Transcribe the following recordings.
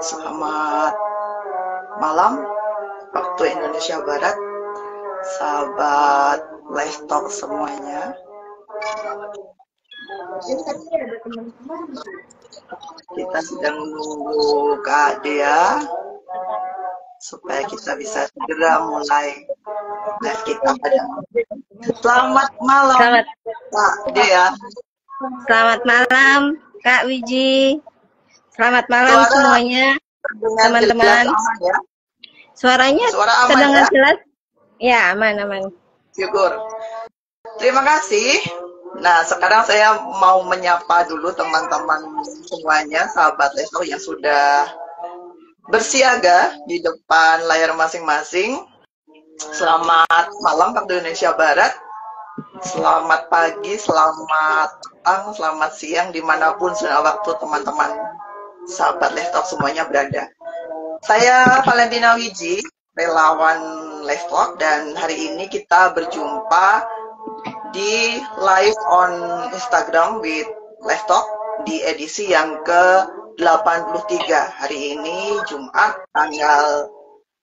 Selamat malam waktu Indonesia Barat, sahabat Live Talk semuanya. Kita sedang menunggu Kak Dea supaya kita bisa segera mulai live kita pada Selamat malam Kak Dea. Selamat malam Kak Wiji. Selamat malam semuanya teman-teman. Ya? Suaranya terdengar jelas? Ya, aman. Syukur. Terima kasih. Nah, sekarang saya mau menyapa dulu teman-teman semuanya, sahabat Leso yang sudah bersiaga di depan layar masing-masing. Selamat malam waktu Indonesia Barat. Selamat pagi, selamat petang, selamat siang, dimanapun sudah waktu teman-teman sahabat Lestalk semuanya berada. Saya Valentina Wiji, relawan Lestalk, dan hari ini kita berjumpa di live on Instagram with Lestalk di edisi yang ke-83. Hari ini Jumat tanggal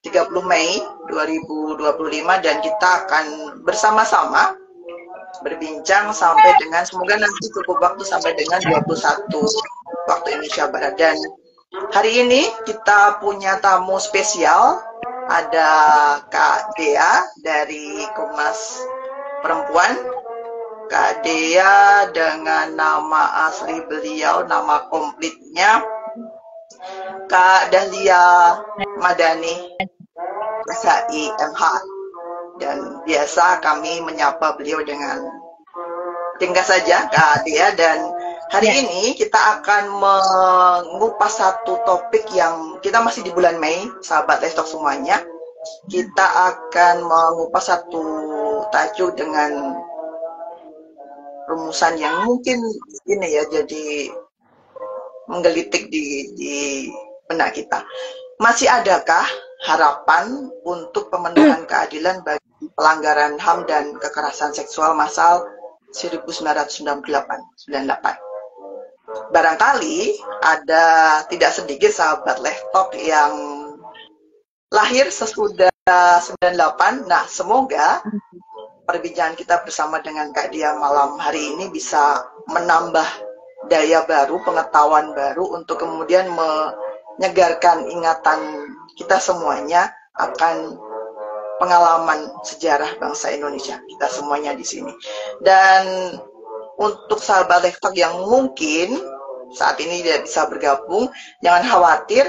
30 Mei 2025 dan kita akan bersama-sama berbincang sampai dengan, semoga nanti cukup waktu sampai dengan 21 waktu Indonesia Barat. Dan hari ini kita punya tamu spesial, ada Kak Dea dari Komnas Perempuan. Kak Dea dengan nama asli beliau, nama komplitnya Kak Dahlia Madani SHI MH, dan biasa kami menyapa beliau dengan ringkas saja Kak Dea. Dan hari ini kita akan mengupas satu topik yang kita masih di bulan Mei, sahabat Lestalk semuanya. Kita akan mengupas satu tajuk dengan rumusan yang mungkin ini ya, jadi menggelitik di benak kita. Masih adakah harapan untuk pemenuhan keadilan bagi pelanggaran HAM dan kekerasan seksual massal 1998? Barangkali ada tidak sedikit sahabat Lestalk yang lahir sesudah 98. Nah, semoga perbincangan kita bersama dengan Kak Dia malam hari ini bisa menambah daya baru, pengetahuan baru untuk kemudian menyegarkan ingatan kita semuanya akan pengalaman sejarah bangsa Indonesia kita semuanya di sini. Dan untuk sahabat Lestalk yang mungkin saat ini tidak bisa bergabung, jangan khawatir,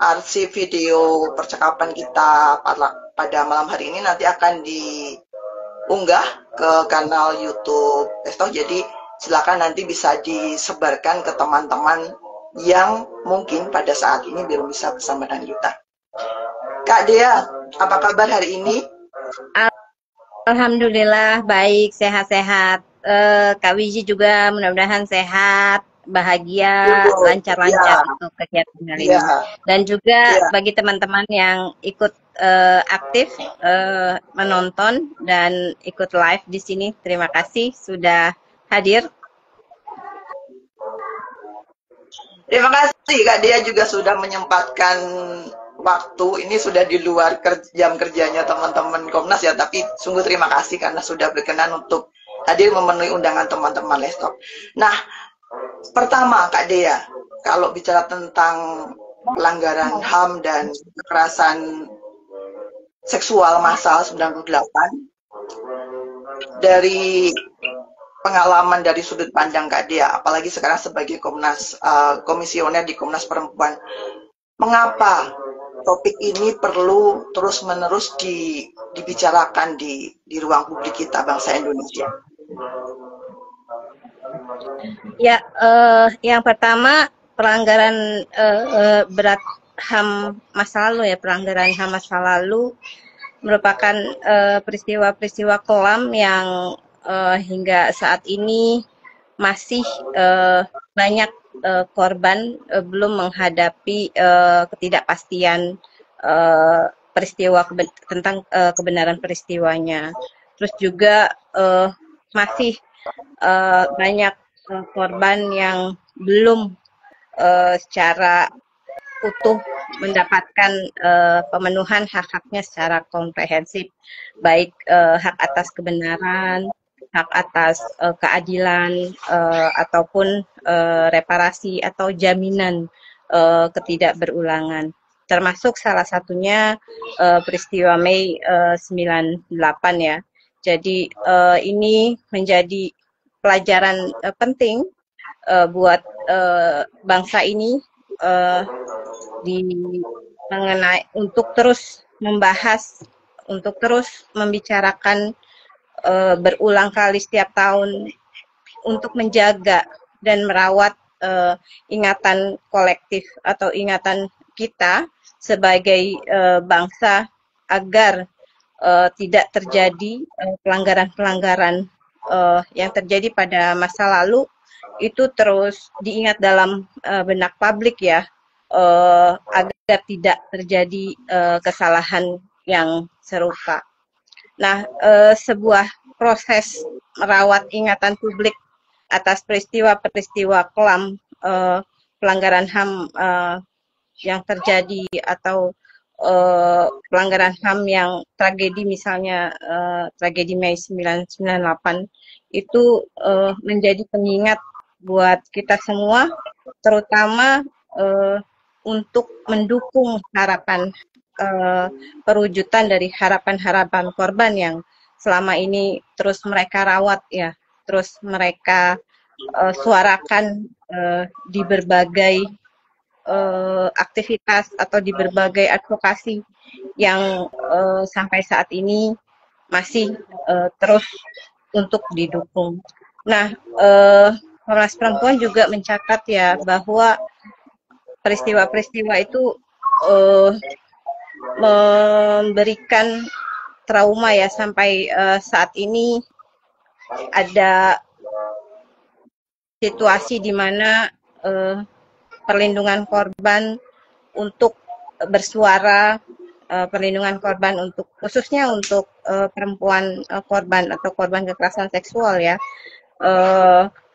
arsip video percakapan kita pada malam hari ini nanti akan diunggah ke kanal YouTube Lestalk. Jadi silakan nanti bisa disebarkan ke teman-teman yang mungkin pada saat ini belum bisa bersama dengan kita. Kak Dea, apa kabar hari ini? Alhamdulillah baik, sehat-sehat. Kak Wiji juga mudah-mudahan sehat, bahagia, lancar-lancar untuk kegiatan hari ini. Dan juga bagi teman-teman yang ikut aktif menonton dan ikut live di sini, terima kasih sudah hadir. Terima kasih Kak Dea juga sudah menyempatkan waktu. Ini sudah di luar jam kerjanya teman-teman Komnas ya, tapi sungguh terima kasih karena sudah berkenan untuk hadir memenuhi undangan teman-teman Lestalk. Nah, pertama Kak Dea, kalau bicara tentang pelanggaran HAM dan kekerasan seksual massal 98, dari pengalaman dari sudut pandang Kak Dea, apalagi sekarang sebagai komisioner di Komnas Perempuan, mengapa topik ini perlu terus-menerus dibicarakan di ruang publik kita bangsa Indonesia? Ya, yang pertama pelanggaran berat HAM masa lalu ya, pelanggaran HAM masa lalu merupakan peristiwa-peristiwa kelam yang hingga saat ini masih banyak korban belum menghadapi ketidakpastian peristiwa tentang kebenaran peristiwanya. Terus juga masih banyak korban yang belum secara utuh mendapatkan pemenuhan hak-haknya secara komprehensif, baik hak atas kebenaran, hak atas keadilan, ataupun reparasi atau jaminan ketidakberulangan. Termasuk salah satunya peristiwa Mei 98 ya. Jadi ini menjadi pelajaran penting buat bangsa ini mengenai untuk terus membahas, untuk terus membicarakan berulang kali setiap tahun untuk menjaga dan merawat ingatan kolektif atau ingatan kita sebagai bangsa agar tidak terjadi pelanggaran-pelanggaran yang terjadi pada masa lalu itu terus diingat dalam benak publik ya, agar tidak terjadi kesalahan yang serupa. Nah, sebuah proses merawat ingatan publik atas peristiwa-peristiwa kelam pelanggaran HAM yang terjadi atau pelanggaran HAM yang tragedi, misalnya tragedi Mei 1998 itu menjadi pengingat buat kita semua, terutama untuk mendukung harapan perwujudan dari harapan-harapan korban yang selama ini terus mereka rawat ya, terus mereka suarakan di berbagai aktivitas atau di berbagai advokasi yang sampai saat ini masih terus untuk didukung. Nah, Komnas Perempuan juga mencatat ya bahwa peristiwa-peristiwa itu memberikan trauma ya, sampai saat ini ada situasi di mana perlindungan korban untuk bersuara, perlindungan korban untuk khususnya untuk perempuan korban atau korban kekerasan seksual ya,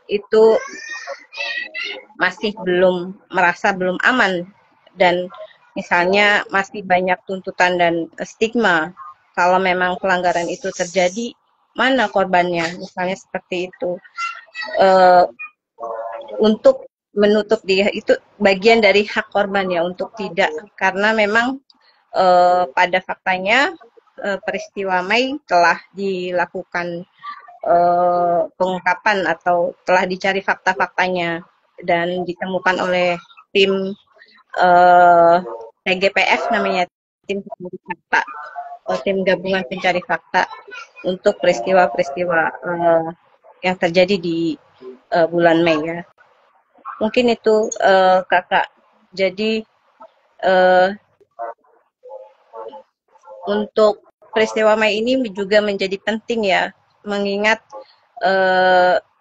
itu masih merasa belum aman, dan misalnya masih banyak tuntutan dan stigma kalau memang pelanggaran itu terjadi, mana korbannya, misalnya seperti itu. Untuk menutup dia itu bagian dari hak korban ya untuk tidak, karena memang pada faktanya peristiwa Mei telah dilakukan pengungkapan atau telah dicari fakta-faktanya dan ditemukan oleh tim TGPF namanya, tim pencari fakta, tim gabungan pencari fakta untuk peristiwa-peristiwa yang terjadi di bulan Mei ya. Mungkin itu Kakak. Jadi untuk peristiwa Mei ini juga menjadi penting ya, mengingat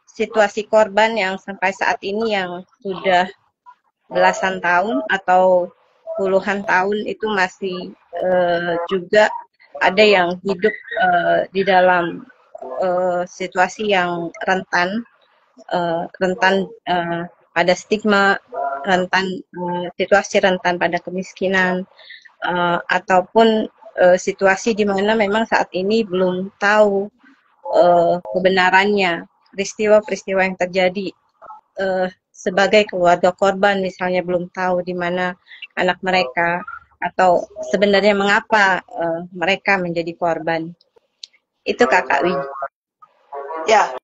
situasi korban yang sampai saat ini yang sudah belasan tahun atau puluhan tahun itu masih juga ada yang hidup di dalam situasi yang rentan pada stigma, situasi rentan pada kemiskinan, ataupun situasi di mana memang saat ini belum tahu kebenarannya peristiwa-peristiwa yang terjadi. Sebagai keluarga korban misalnya belum tahu di mana anak mereka, atau sebenarnya mengapa mereka menjadi korban. Itu Kakak Wiji. Ya,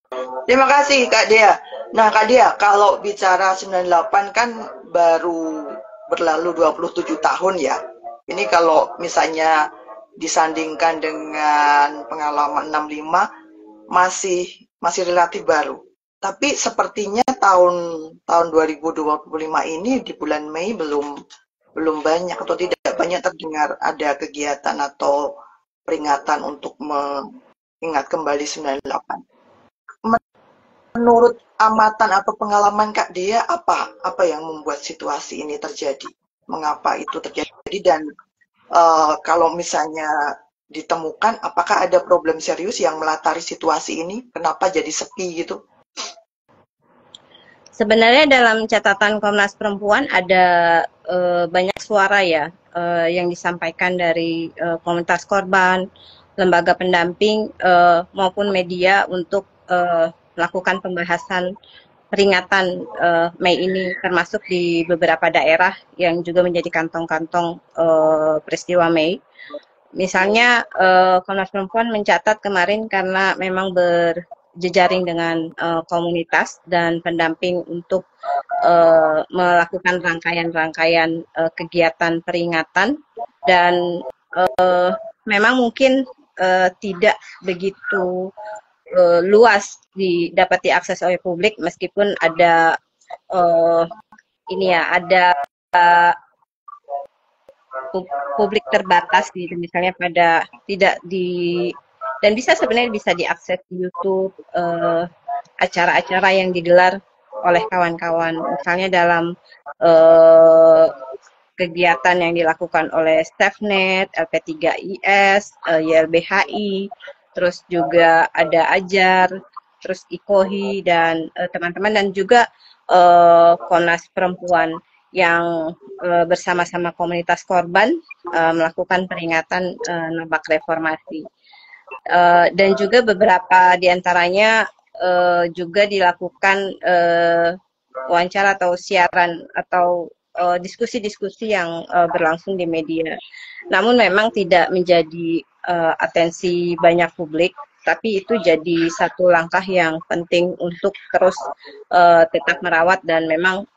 terima kasih Kak Dea. Nah Kak Dea, kalau bicara 98 kan baru berlalu 27 tahun ya. Ini kalau misalnya disandingkan dengan pengalaman 65 masih relatif baru. Tapi sepertinya tahun 2025 ini di bulan Mei belum banyak atau tidak banyak terdengar ada kegiatan atau peringatan untuk mengingat kembali 98. Menurut amatan atau pengalaman Kak Dea, apa yang membuat situasi ini terjadi? Mengapa itu terjadi, dan kalau misalnya ditemukan, apakah ada problem serius yang melatari situasi ini? Kenapa jadi sepi gitu? Sebenarnya dalam catatan Komnas Perempuan ada banyak suara ya yang disampaikan dari komunitas korban, lembaga pendamping maupun media untuk melakukan pembahasan peringatan Mei ini, termasuk di beberapa daerah yang juga menjadi kantong-kantong peristiwa Mei. Misalnya Komnas Perempuan mencatat kemarin karena memang berjejaring dengan komunitas dan pendamping untuk melakukan rangkaian-rangkaian kegiatan peringatan, dan memang mungkin tidak begitu luas dapat diakses oleh publik, meskipun ada ada publik terbatas gitu, misalnya pada tidak di, dan sebenarnya bisa diakses di YouTube acara-acara yang digelar oleh kawan-kawan, misalnya dalam kegiatan yang dilakukan oleh STEFNET, LP3IS, YLBHI, terus juga ada Ajar, terus IKOHI, dan teman-teman, dan juga Komnas Perempuan yang bersama-sama komunitas korban melakukan peringatan Nabak Reformasi. Dan juga beberapa diantaranya juga dilakukan wawancara atau siaran atau diskusi-diskusi yang berlangsung di media. Namun memang tidak menjadi atensi banyak publik, tapi itu jadi satu langkah yang penting untuk terus tetap merawat, dan memang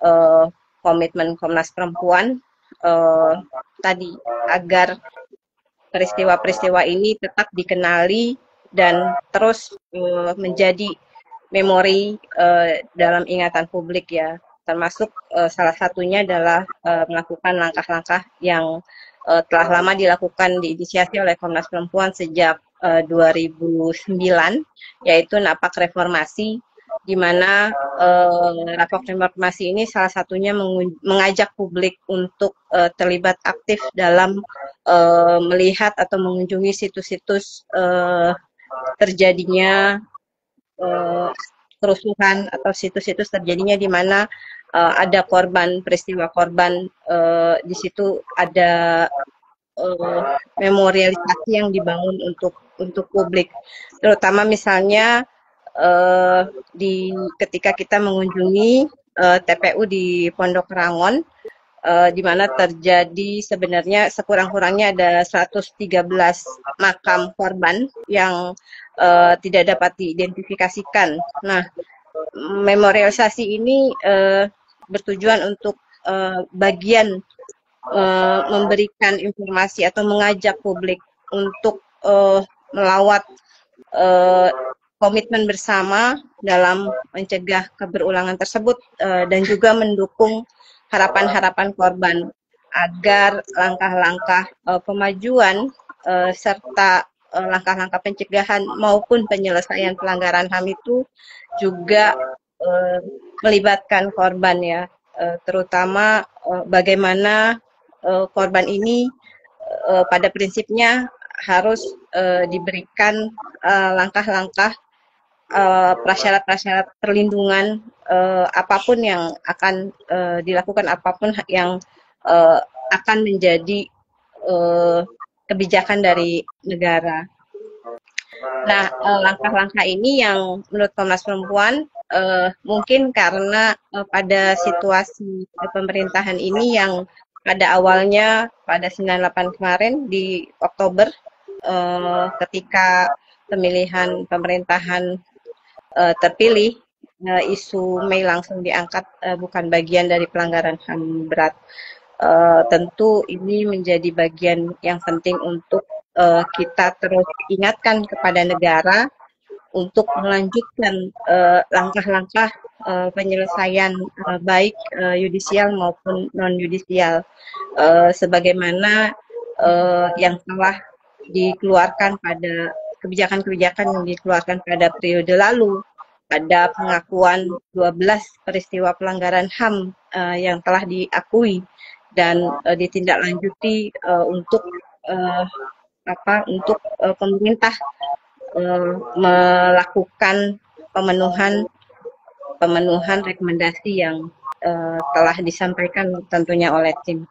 komitmen Komnas Perempuan tadi agar peristiwa-peristiwa ini tetap dikenali dan terus menjadi memori dalam ingatan publik ya, termasuk salah satunya adalah melakukan langkah-langkah yang telah lama dilakukan, diinisiasi oleh Komnas Perempuan sejak 2009, yaitu Napak Reformasi, di mana Napak Reformasi ini salah satunya mengajak publik untuk terlibat aktif dalam melihat atau mengunjungi situs-situs terjadinya kerusuhan atau situs-situs terjadinya di mana ada korban, peristiwa korban, di situ ada memorialisasi yang dibangun untuk publik, terutama misalnya ketika kita mengunjungi TPU di Pondok Rangon, di mana terjadi sebenarnya sekurang-kurangnya ada 113 makam korban yang tidak dapat diidentifikasikan. Nah, memorialisasi ini bertujuan untuk bagian memberikan informasi atau mengajak publik untuk melawat komitmen bersama dalam mencegah keberulangan tersebut, dan juga mendukung harapan-harapan korban agar langkah-langkah pemajuan serta langkah-langkah pencegahan maupun penyelesaian pelanggaran HAM itu juga melibatkan korban ya, terutama bagaimana korban ini pada prinsipnya harus diberikan langkah-langkah prasyarat-prasyarat perlindungan apapun yang akan dilakukan, apapun yang akan menjadi kebijakan dari negara. Nah, langkah-langkah ini yang menurut Komnas Perempuan mungkin karena pada situasi pemerintahan ini yang pada awalnya pada 98 kemarin di Oktober, ketika pemilihan pemerintahan terpilih, isu Mei langsung diangkat bukan bagian dari pelanggaran HAM berat. Tentu ini menjadi bagian yang penting untuk kita terus ingatkan kepada negara untuk melanjutkan langkah-langkah penyelesaian baik yudisial maupun non-yudisial, sebagaimana yang telah dikeluarkan pada kebijakan-kebijakan yang dikeluarkan pada periode lalu. Ada pengakuan 12 peristiwa pelanggaran HAM yang telah diakui dan ditindaklanjuti untuk pemerintah melakukan pemenuhan rekomendasi yang telah disampaikan tentunya oleh tim.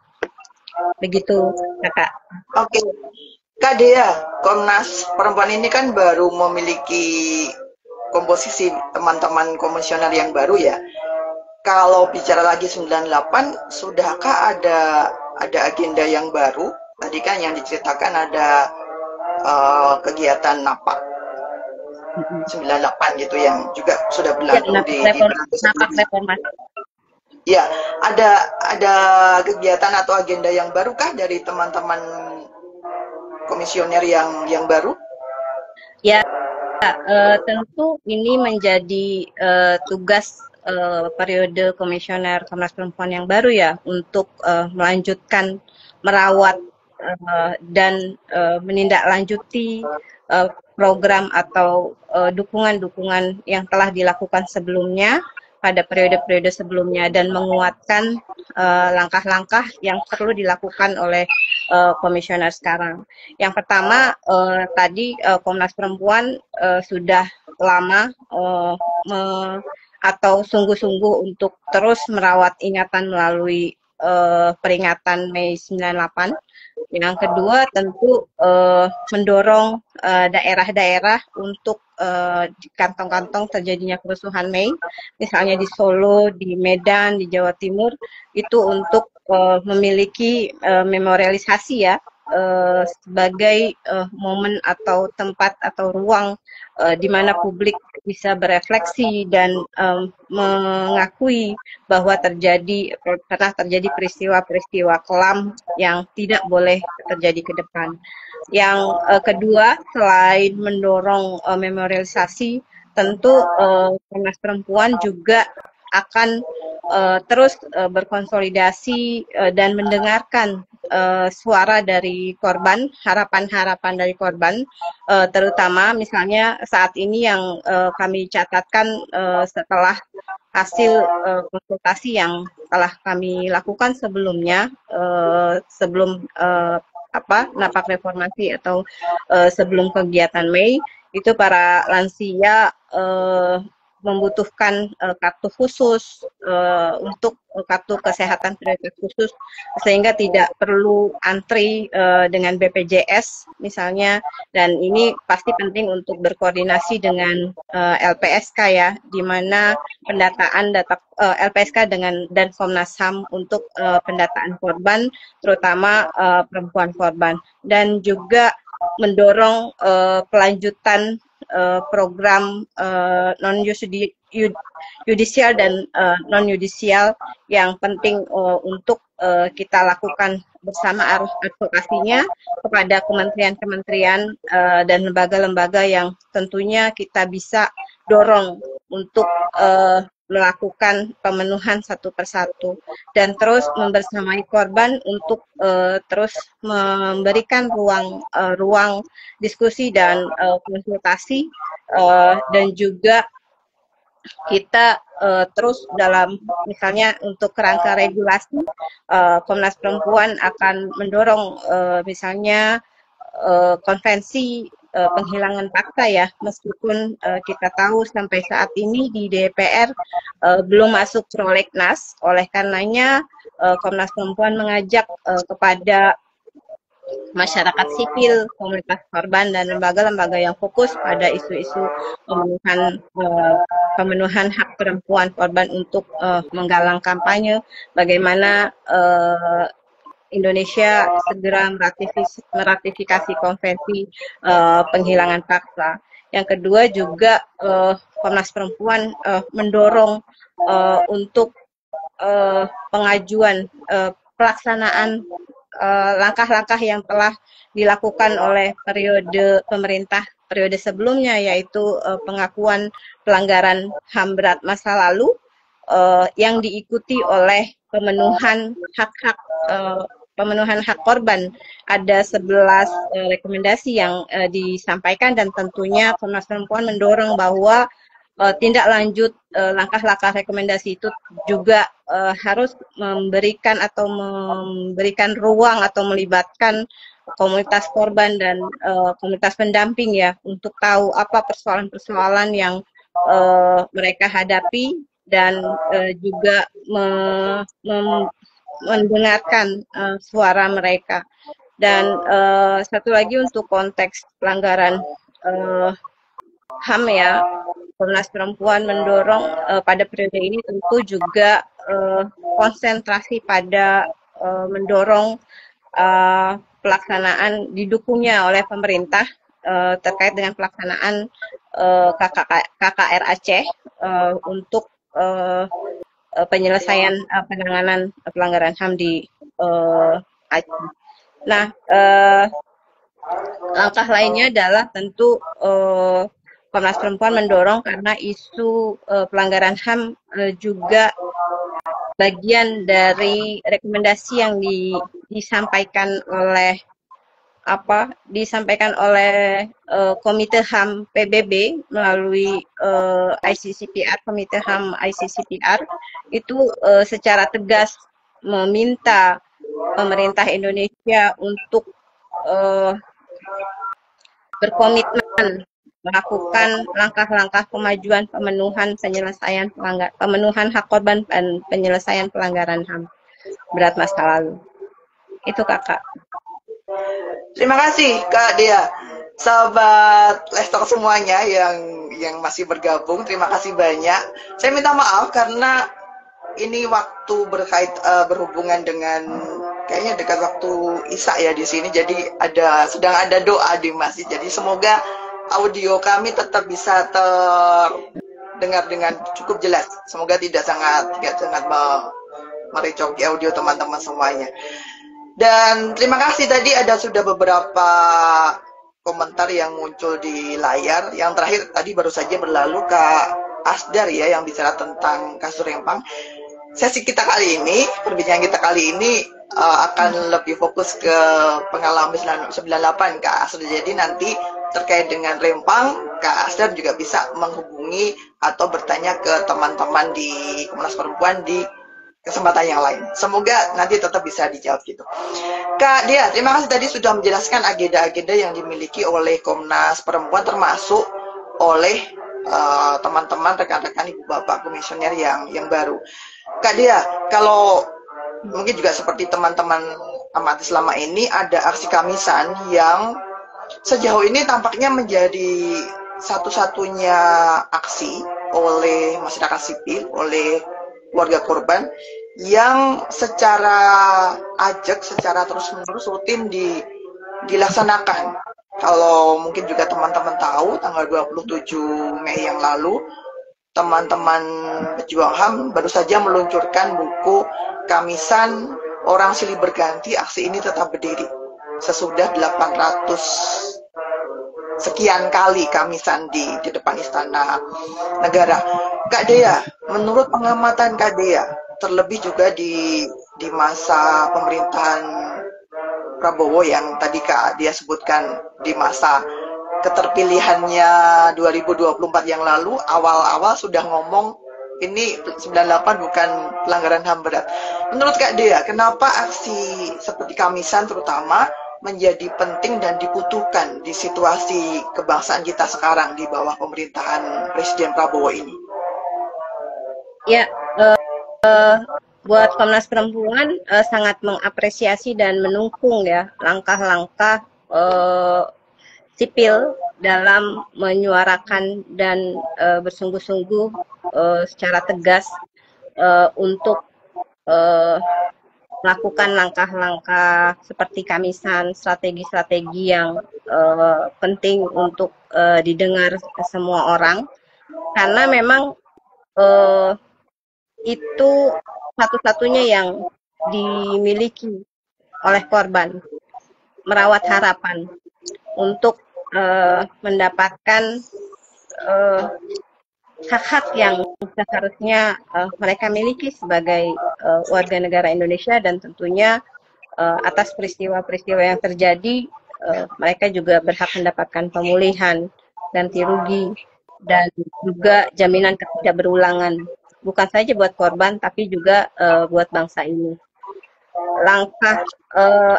Begitu, Kakak. Oke. Kak Dea, Komnas Perempuan ini kan baru memiliki komposisi teman-teman komisioner yang baru ya. Kalau bicara lagi 98, sudahkah ada agenda yang baru? Tadi kan yang diceritakan ada kegiatan napak 98 gitu yang juga sudah berlangsung di napak reformasi. Ya, ada kegiatan atau agenda yang baru kah dari teman-teman komisioner yang baru? Ya, tentu ini menjadi tugas periode komisioner Komnas Perempuan yang baru ya untuk melanjutkan merawat dan menindaklanjuti program atau dukungan-dukungan yang telah dilakukan sebelumnya pada periode-periode sebelumnya dan menguatkan langkah-langkah yang perlu dilakukan oleh komisioner sekarang. Yang pertama tadi Komnas Perempuan sudah lama atau sungguh-sungguh untuk terus merawat ingatan melalui peringatan Mei 98. Yang kedua tentu mendorong daerah-daerah untuk di kantong-kantong terjadinya kerusuhan Mei, misalnya di Solo, di Medan, di Jawa Timur, itu untuk memiliki memorialisasi ya, sebagai momen atau tempat atau ruang di mana publik bisa berefleksi dan mengakui bahwa pernah terjadi peristiwa-peristiwa kelam yang tidak boleh terjadi ke depan. Yang kedua, selain mendorong memorialisasi, tentu Komnas Perempuan juga akan terus berkonsolidasi dan mendengarkan suara dari korban, harapan-harapan dari korban, terutama misalnya saat ini yang kami catatkan setelah hasil konsultasi yang telah kami lakukan sebelumnya, sebelum napak reformasi atau sebelum kegiatan Mei, itu para lansia membutuhkan kartu khusus untuk kartu kesehatan prioritas khusus sehingga tidak perlu antri dengan BPJS misalnya, dan ini pasti penting untuk berkoordinasi dengan LPSK ya, di mana pendataan data LPSK dan Komnas HAM untuk pendataan korban, terutama perempuan korban, dan juga mendorong kelanjutan program non-yudisial dan non-yudisial yang penting untuk kita lakukan bersama arus advokasinya kepada kementerian-kementerian dan lembaga-lembaga yang tentunya kita bisa dorong untuk melakukan pemenuhan satu persatu dan terus membersamai korban untuk terus memberikan ruang diskusi dan konsultasi, dan juga kita terus dalam misalnya untuk kerangka regulasi, Komnas Perempuan akan mendorong misalnya konvensi penghilangan paksa ya, meskipun kita tahu sampai saat ini di DPR belum masuk prolegnas, oleh karenanya Komnas Perempuan mengajak kepada masyarakat sipil, komunitas korban, dan lembaga-lembaga yang fokus pada isu-isu pemenuhan hak perempuan korban untuk menggalang kampanye bagaimana Indonesia segera meratifikasi konvensi penghilangan paksa. Yang kedua juga Komnas Perempuan mendorong untuk pengajuan pelaksanaan langkah-langkah yang telah dilakukan oleh periode sebelumnya, yaitu pengakuan pelanggaran HAM berat masa lalu yang diikuti oleh pemenuhan hak korban. Ada 11 rekomendasi yang disampaikan, dan tentunya Komnas Perempuan mendorong bahwa tindak lanjut langkah-langkah rekomendasi itu juga harus memberikan ruang atau melibatkan komunitas korban dan komunitas pendamping ya, untuk tahu apa persoalan-persoalan yang mereka hadapi dan juga mendengarkan suara mereka. Dan satu lagi untuk konteks pelanggaran HAM ya, Komnas Perempuan mendorong pada periode ini tentu juga konsentrasi pada mendorong pelaksanaan didukungnya oleh pemerintah terkait dengan pelaksanaan KKR Aceh untuk penyelesaian penanganan pelanggaran HAM di Aceh. Nah, langkah lainnya adalah tentu Komnas Perempuan mendorong karena isu pelanggaran HAM juga bagian dari rekomendasi yang disampaikan oleh Komite HAM PBB melalui ICCPR, Komite HAM ICCPR itu secara tegas meminta pemerintah Indonesia untuk berkomitmen melakukan langkah-langkah kemajuan pemenuhan hak korban dan penyelesaian pelanggaran HAM berat masa lalu. Itu Kakak. Terima kasih Kak Dea. Sahabat Lestalk semuanya yang masih bergabung, terima kasih banyak. Saya minta maaf karena ini waktu berhubungan dengan kayaknya dekat waktu Isya ya di sini, jadi sedang ada doa di masjid. Jadi semoga audio kami tetap bisa terdengar dengan cukup jelas. Semoga tidak sangat merecoki audio teman-teman semuanya. Dan terima kasih tadi sudah beberapa komentar yang muncul di layar. Yang terakhir tadi baru saja berlalu Kak Asdar ya yang bicara tentang kasus Rempang. Perbincangan kita kali ini akan lebih fokus ke pengalaman 98 Kak Asdar. Jadi nanti terkait dengan Rempang, Kak Asdar juga bisa menghubungi atau bertanya ke teman-teman di Komnas Perempuan di kesempatan yang lain. Semoga nanti tetap bisa dijawab gitu. Kak Dea, terima kasih tadi sudah menjelaskan agenda-agenda yang dimiliki oleh Komnas Perempuan termasuk oleh teman-teman rekan-rekan ibu bapak komisioner yang baru. Kak Dea, kalau mungkin juga seperti teman-teman amati selama ini ada aksi kamisan yang sejauh ini tampaknya menjadi satu-satunya aksi oleh masyarakat sipil, oleh warga korban yang secara ajak, secara terus-menerus rutin dilaksanakan. Kalau mungkin juga teman-teman tahu, tanggal 27 Mei yang lalu, teman-teman pejuang HAM baru saja meluncurkan buku Kamisan Orang Silih Berganti, Aksi Ini Tetap Berdiri. Sesudah 800 sekian kali kamisan di depan Istana Negara. Kak Dea, menurut pengamatan Kak Dea, terlebih juga di masa pemerintahan Prabowo yang tadi Kak Dea sebutkan di masa keterpilihannya 2024 yang lalu, awal-awal sudah ngomong ini 98 bukan pelanggaran HAM berat. Menurut Kak Dea, kenapa aksi seperti kamisan terutama menjadi penting dan dibutuhkan di situasi kebangsaan kita sekarang di bawah pemerintahan Presiden Prabowo ini? Ya, buat Komnas Perempuan sangat mengapresiasi dan mendukung ya langkah-langkah sipil dalam menyuarakan dan bersungguh-sungguh secara tegas untuk melakukan langkah-langkah seperti kamisan, strategi-strategi yang penting untuk didengar semua orang, karena memang itu satu-satunya yang dimiliki oleh korban, merawat harapan untuk mendapatkan hak-hak yang seharusnya mereka miliki sebagai warga negara Indonesia, dan tentunya atas peristiwa-peristiwa yang terjadi mereka juga berhak mendapatkan pemulihan, ganti rugi, dan juga jaminan ketidakberulangan, bukan saja buat korban tapi juga buat bangsa ini. Langkah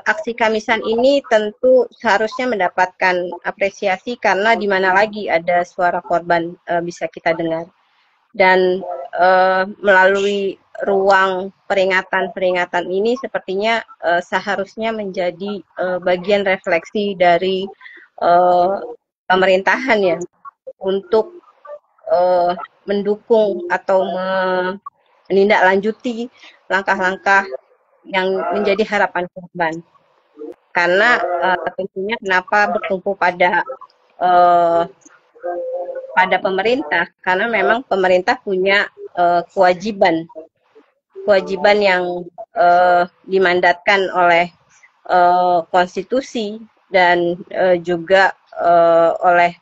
aksi kamisan ini tentu seharusnya mendapatkan apresiasi karena di mana lagi ada suara korban bisa kita dengar. Dan melalui ruang peringatan-peringatan ini sepertinya seharusnya menjadi bagian refleksi dari pemerintahan ya untuk mendukung atau menindaklanjuti langkah-langkah yang menjadi harapan korban. Karena tentunya kenapa bertumpu pada pemerintah, karena memang pemerintah punya kewajiban yang dimandatkan oleh konstitusi dan juga oleh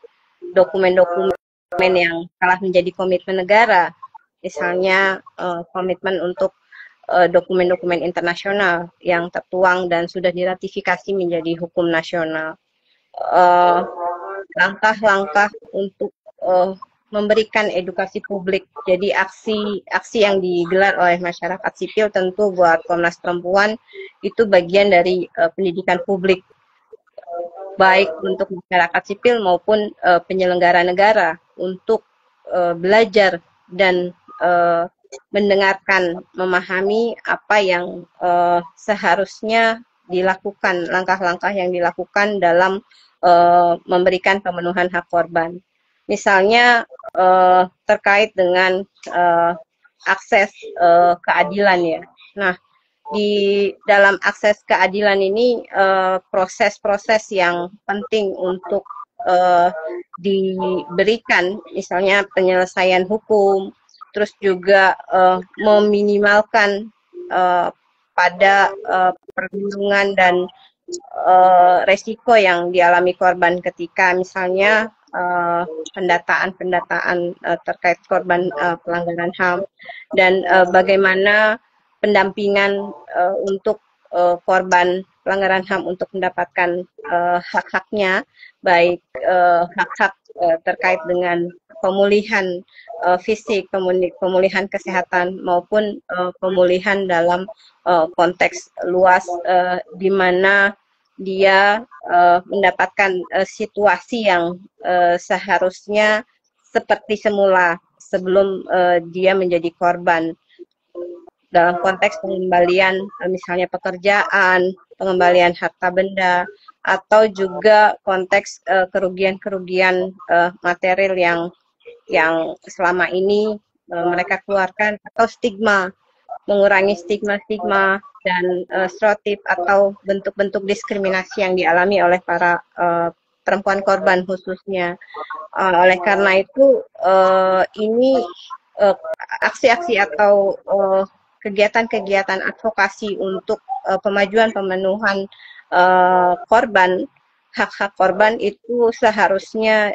dokumen-dokumen yang telah menjadi komitmen negara, misalnya komitmen untuk dokumen-dokumen internasional yang tertuang dan sudah diratifikasi menjadi hukum nasional. Langkah-langkah untuk memberikan edukasi publik. Jadi aksi yang digelar oleh masyarakat sipil tentu buat Komnas Perempuan itu bagian dari pendidikan publik, baik untuk masyarakat sipil maupun penyelenggara negara untuk belajar dan mendengarkan, memahami apa yang seharusnya dilakukan, langkah-langkah yang dilakukan dalam memberikan pemenuhan hak korban. Misalnya terkait dengan akses keadilan ya. Nah, di dalam akses keadilan ini proses-proses yang penting untuk diberikan, misalnya penyelesaian hukum, terus juga meminimalkan pada perlindungan dan resiko yang dialami korban ketika misalnya pendataan terkait korban pelanggaran HAM dan bagaimana pendampingan untuk korban pelanggaran HAM untuk mendapatkan hak-haknya, baik hak-hak terkait dengan pemulihan fisik, pemulihan kesehatan maupun pemulihan dalam konteks luas di mana dia mendapatkan situasi yang seharusnya seperti semula sebelum dia menjadi korban dalam konteks pengembalian misalnya pekerjaan, pengembalian harta benda, atau juga konteks kerugian-kerugian material yang selama ini mereka keluarkan, atau stigma, mengurangi stigma-stigma dan stereotip atau bentuk-bentuk diskriminasi yang dialami oleh para perempuan korban khususnya. Oleh karena itu ini aksi-aksi atau kegiatan-kegiatan advokasi untuk pemajuan pemenuhan korban, hak-hak korban itu seharusnya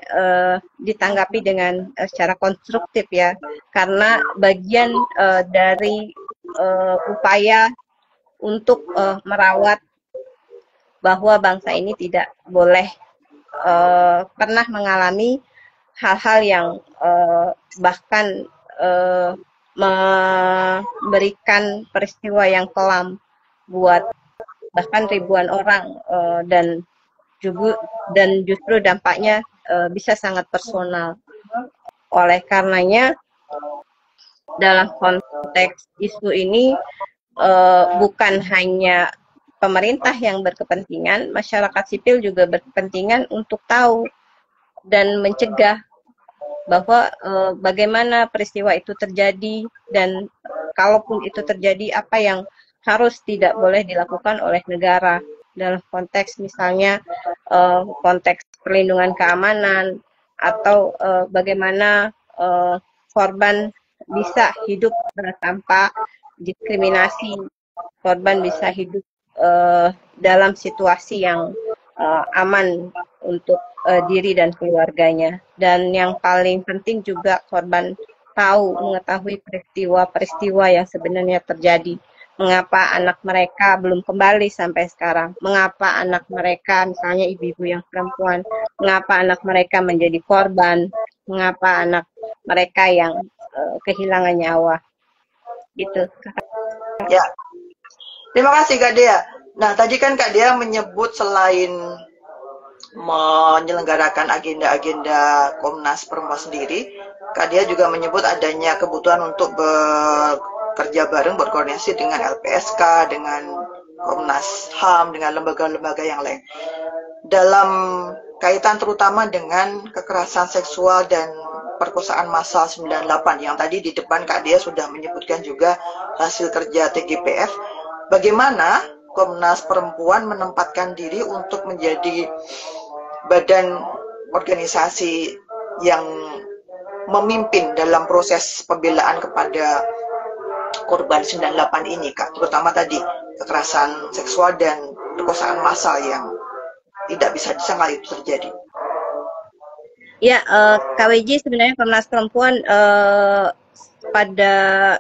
ditanggapi dengan secara konstruktif ya, karena bagian dari upaya untuk merawat bahwa bangsa ini tidak boleh pernah mengalami hal-hal yang bahkan memberikan peristiwa yang kelam buat bahkan ribuan orang dan justru dampaknya bisa sangat personal. Oleh karenanya dalam konteks isu ini bukan hanya pemerintah yang berkepentingan, masyarakat sipil juga berkepentingan untuk tahu dan mencegah bahwa bagaimana peristiwa itu terjadi dan kalaupun itu terjadi apa yang harus tidak boleh dilakukan oleh negara dalam konteks misalnya konteks perlindungan keamanan atau bagaimana korban bisa hidup tanpa diskriminasi, korban bisa hidup dalam situasi yang aman untuk diri dan keluarganya. Dan yang paling penting juga korban mengetahui peristiwa-peristiwa yang sebenarnya terjadi. Mengapa anak mereka belum kembali sampai sekarang? Mengapa anak mereka, misalnya ibu-ibu yang perempuan, mengapa anak mereka menjadi korban? Mengapa anak mereka yang kehilangan nyawa? Gitu. Ya, terima kasih Kak Dea. Nah, tadi kan Kak Dea menyebut selain menyelenggarakan agenda-agenda Komnas Perempuan sendiri, Kak Dia juga menyebut adanya kebutuhan untuk bekerja bareng, berkoordinasi dengan LPSK, dengan Komnas HAM, dengan lembaga-lembaga yang lain. Dalam kaitan terutama dengan kekerasan seksual dan perkosaan massal 98 yang tadi di depan Kak Dia sudah menyebutkan juga hasil kerja TGPF, bagaimana Komnas Perempuan menempatkan diri untuk menjadi badan organisasi yang memimpin dalam proses pembelaan kepada korban 98 ini, Kak, terutama tadi kekerasan seksual dan perkosaan massal yang tidak bisa disangka itu terjadi. Ya, KWJ sebenarnya Komnas Perempuan pada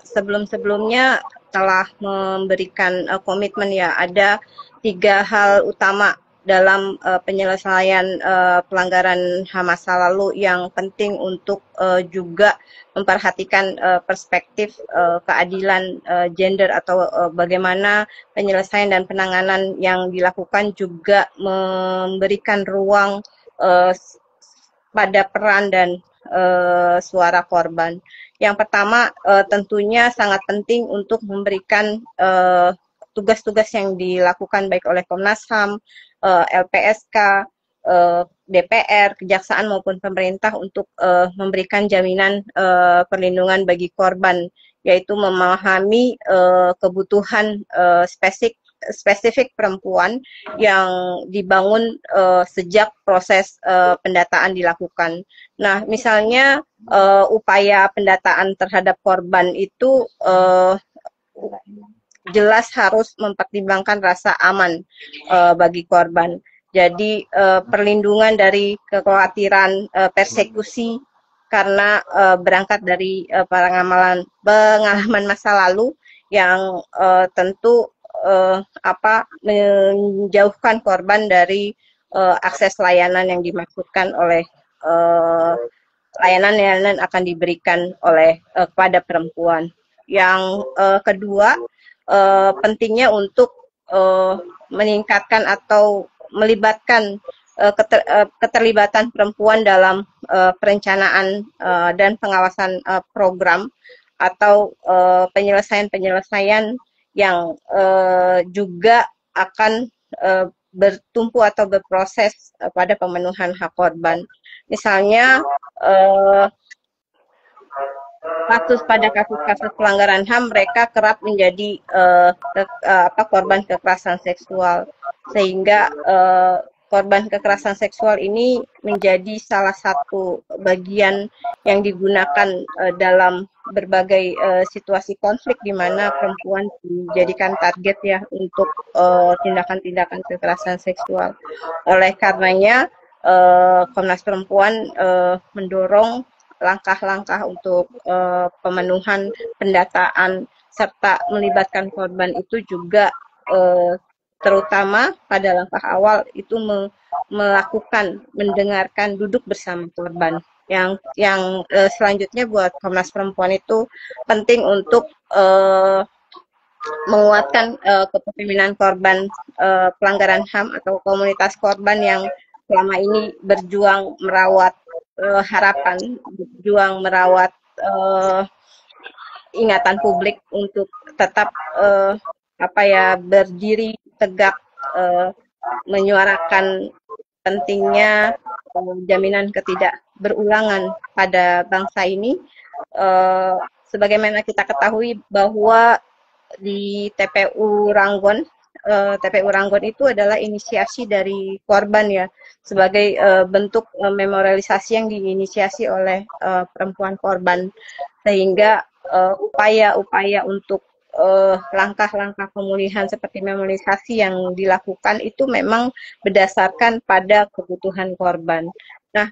sebelum-sebelumnya telah memberikan komitmen ya, ada 3 hal utama dalam penyelesaian pelanggaran HAM masa lalu yang penting untuk juga memperhatikan perspektif keadilan gender atau bagaimana penyelesaian dan penanganan yang dilakukan juga memberikan ruang pada peran dan suara korban. Yang pertama tentunya sangat penting untuk memberikan tugas-tugas yang dilakukan baik oleh Komnas HAM, LPSK, DPR, Kejaksaan maupun pemerintah untuk memberikan jaminan perlindungan bagi korban, yaitu memahami kebutuhan spesifik perempuan yang dibangun sejak proses pendataan dilakukan. Nah, misalnya upaya pendataan terhadap korban itu jelas harus mempertimbangkan rasa aman bagi korban. Jadi perlindungan dari kekhawatiran persekusi karena berangkat dari pengalaman masa lalu yang tentu menjauhkan korban dari akses layanan yang dimaksudkan oleh layanan-layanan akan diberikan oleh kepada perempuan. Yang kedua, pentingnya untuk meningkatkan atau melibatkan keterlibatan perempuan dalam perencanaan dan pengawasan program atau penyelesaian-penyelesaian yang juga akan bertumpu atau berproses pada pemenuhan hak korban. Misalnya pada kasus-kasus pelanggaran HAM mereka kerap menjadi korban kekerasan seksual, sehingga korban kekerasan seksual ini menjadi salah satu bagian yang digunakan dalam berbagai situasi konflik di mana perempuan dijadikan target ya untuk tindakan-tindakan kekerasan seksual. Oleh karenanya Komnas Perempuan mendorong langkah-langkah untuk pemenuhan pendataan serta melibatkan korban itu juga terutama pada langkah awal itu melakukan mendengarkan duduk bersama korban. Yang selanjutnya buat Komnas Perempuan itu penting untuk menguatkan kepemimpinan korban pelanggaran HAM atau komunitas korban yang selama ini berjuang merawat harapan, berjuang merawat ingatan publik untuk tetap berdiri tegak, menyuarakan pentingnya jaminan ketidakberulangan pada bangsa ini. Sebagaimana kita ketahui bahwa di TPU Ranggon itu adalah inisiasi dari korban ya, sebagai bentuk memorialisasi yang diinisiasi oleh perempuan korban, sehingga upaya-upaya untuk langkah-langkah pemulihan seperti memorialisasi yang dilakukan itu memang berdasarkan pada kebutuhan korban. Nah,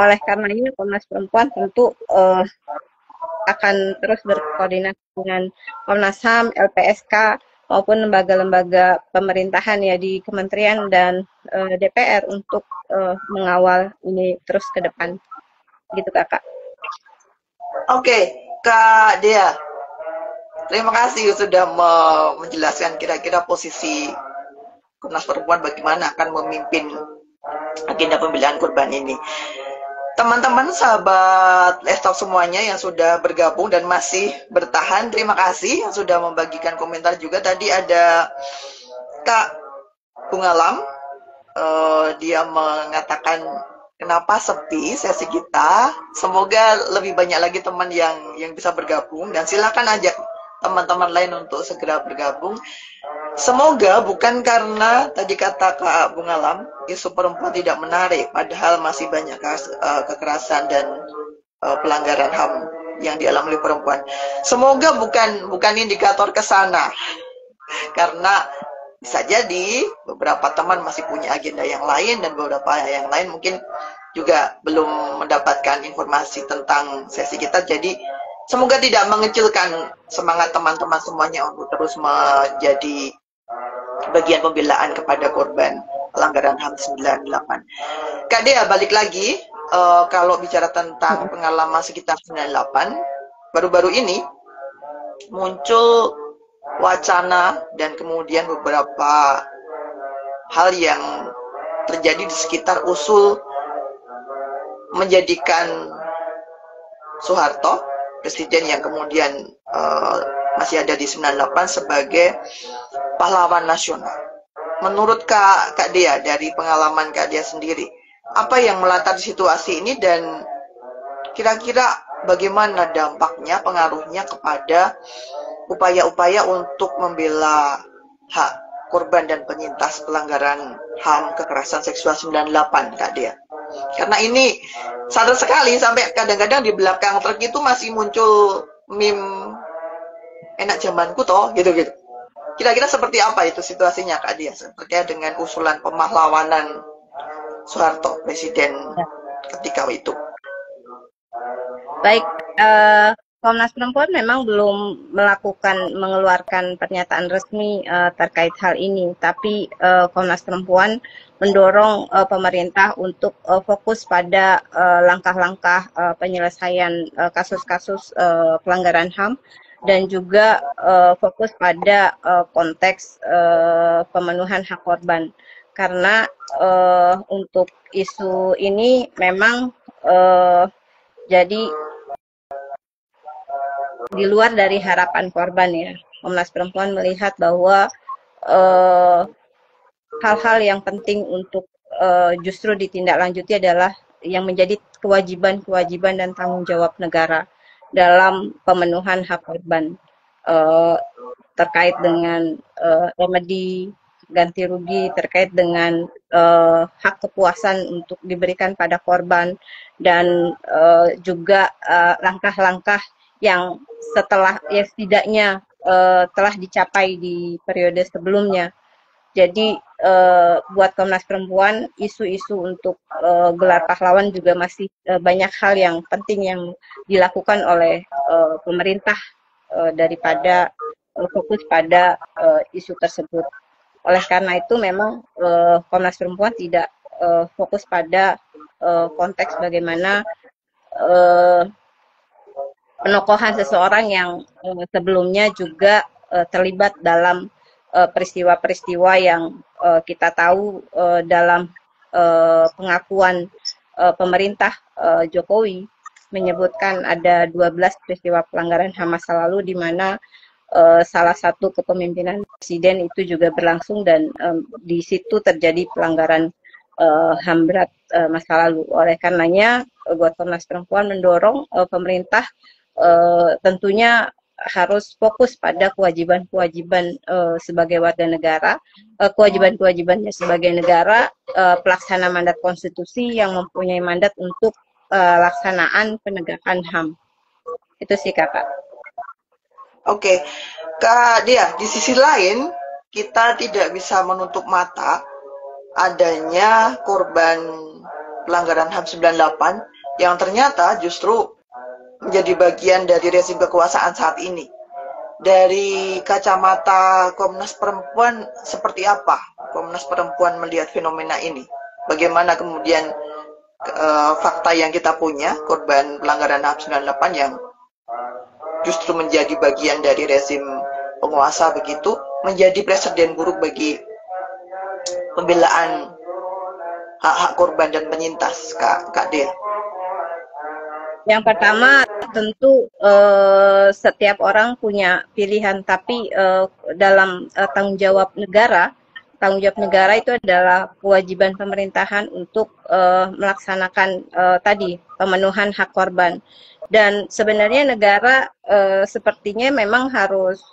oleh karenanya Komnas Perempuan tentu akan terus berkoordinasi dengan Komnas HAM, LPSK maupun lembaga-lembaga pemerintahan ya di kementerian dan DPR untuk mengawal ini terus ke depan. Gitu Kakak. Oke, Kak Dea. Terima kasih sudah menjelaskan kira-kira posisi Komnas Perempuan bagaimana akan memimpin agenda pembelaan korban ini. teman-teman sahabat Lestalk semuanya yang sudah bergabung dan masih bertahan, terima kasih yang sudah membagikan komentar juga. Tadi ada Kak Bungalam, dia mengatakan kenapa sepi sesi kita. Semoga lebih banyak lagi teman yang bisa bergabung, dan silakan ajak teman-teman lain untuk segera bergabung. Semoga bukan karena tadi kata Kak Bungalam isu perempuan tidak menarik, padahal masih banyak kekerasan dan pelanggaran HAM yang dialami oleh perempuan. Semoga bukan indikator ke sana, karena bisa jadi beberapa teman masih punya agenda yang lain, dan beberapa yang lain mungkin juga belum mendapatkan informasi tentang sesi kita. Jadi semoga tidak mengecilkan semangat teman-teman semuanya untuk terus menjadi bagian pembelaan kepada korban pelanggaran HAM 98. Kak Dea, balik lagi, kalau bicara tentang pengalaman sekitar 98, baru-baru ini muncul wacana dan kemudian beberapa hal yang terjadi di sekitar usul menjadikan Soeharto, presiden yang kemudian masih ada di 98, sebagai pahlawan nasional. Menurut Kak Dea, dari pengalaman Kak Dea sendiri, apa yang melatar situasi ini, dan kira-kira bagaimana dampaknya, pengaruhnya kepada upaya-upaya untuk membela hak korban dan penyintas pelanggaran HAM kekerasan seksual 98, Kak Dea? Karena ini sadar sekali, sampai kadang-kadang di belakang truk itu masih muncul meme enak zamanku toh, gitu-gitu. Kira-kira seperti apa itu situasinya, Kak Dia, terkait dengan usulan pemahlawanan Soeharto, presiden ketika itu? Baik, Komnas Perempuan memang belum mengeluarkan pernyataan resmi terkait hal ini, tapi Komnas Perempuan mendorong pemerintah untuk fokus pada langkah-langkah penyelesaian kasus-kasus pelanggaran HAM, dan juga fokus pada konteks pemenuhan hak korban. Karena untuk isu ini memang jadi di luar dari harapan korban ya. Komnas Perempuan melihat bahwa hal-hal yang penting untuk justru ditindaklanjuti adalah yang menjadi kewajiban dan tanggung jawab negara dalam pemenuhan hak korban, terkait dengan remedi ganti rugi, terkait dengan hak kepuasan untuk diberikan pada korban, dan juga langkah-langkah yang setidaknya telah dicapai di periode sebelumnya. Jadi buat Komnas Perempuan, isu-isu untuk gelar pahlawan juga masih banyak hal yang penting yang dilakukan oleh pemerintah daripada fokus pada isu tersebut. Oleh karena itu memang Komnas Perempuan tidak fokus pada konteks bagaimana penokohan seseorang yang sebelumnya juga terlibat dalam peristiwa-peristiwa yang kita tahu dalam pengakuan pemerintah Jokowi menyebutkan ada 12 peristiwa pelanggaran HAM masa lalu, di mana salah satu kepemimpinan presiden itu juga berlangsung, dan di situ terjadi pelanggaran HAM berat masa lalu. Oleh karenanya buat Komnas Perempuan mendorong pemerintah tentunya harus fokus pada kewajiban-kewajiban sebagai warga negara, kewajiban-kewajibannya sebagai negara, pelaksana mandat konstitusi yang mempunyai mandat untuk laksanaan penegakan HAM. Itu sih Kakak. Oke, Kak Dia, di sisi lain kita tidak bisa menutup mata adanya korban pelanggaran HAM 98 yang ternyata justru menjadi bagian dari rezim kekuasaan saat ini. Dari kacamata Komnas Perempuan, seperti apa Komnas Perempuan melihat fenomena ini? Bagaimana kemudian fakta yang kita punya, korban pelanggaran HAM 98 yang justru menjadi bagian dari rezim penguasa begitu, menjadi presiden buruk bagi pembelaan hak-hak korban dan penyintas, Kak Dea? Yang pertama tentu setiap orang punya pilihan, tapi dalam tanggung jawab negara itu adalah kewajiban pemerintahan untuk melaksanakan tadi pemenuhan hak korban. Dan sebenarnya negara sepertinya memang harus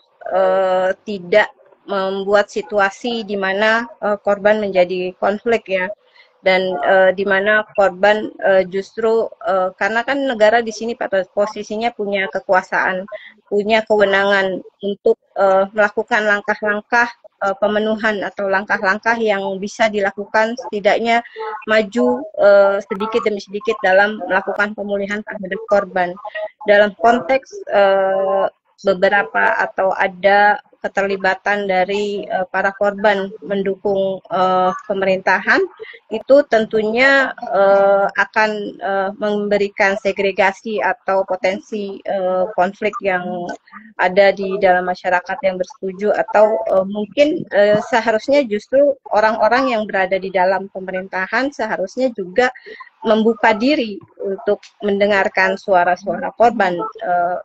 tidak membuat situasi di mana korban menjadi konflik ya, dan di mana korban justru karena kan negara di sini pada posisinya punya kekuasaan, punya kewenangan untuk melakukan langkah-langkah pemenuhan atau langkah-langkah yang bisa dilakukan setidaknya maju sedikit demi sedikit dalam melakukan pemulihan terhadap korban. Dalam konteks beberapa atau ada keterlibatan dari para korban mendukung pemerintahan, itu tentunya akan memberikan segregasi atau potensi konflik yang ada di dalam masyarakat yang bersetuju, atau mungkin seharusnya justru orang-orang yang berada di dalam pemerintahan seharusnya juga membuka diri untuk mendengarkan suara-suara korban,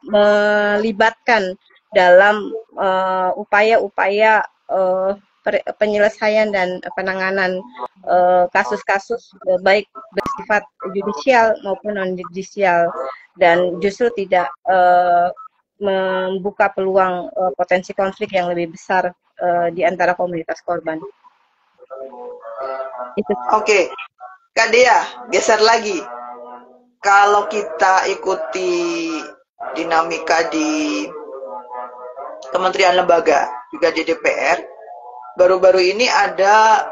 melibatkan dalam upaya-upaya penyelesaian dan penanganan kasus-kasus baik bersifat judicial maupun non-judicial, dan justru tidak membuka peluang potensi konflik yang lebih besar di antara komunitas korban. Oke. Kak Dea, geser lagi. Kalau kita ikuti dinamika di kementerian lembaga, juga di DPR, baru-baru ini ada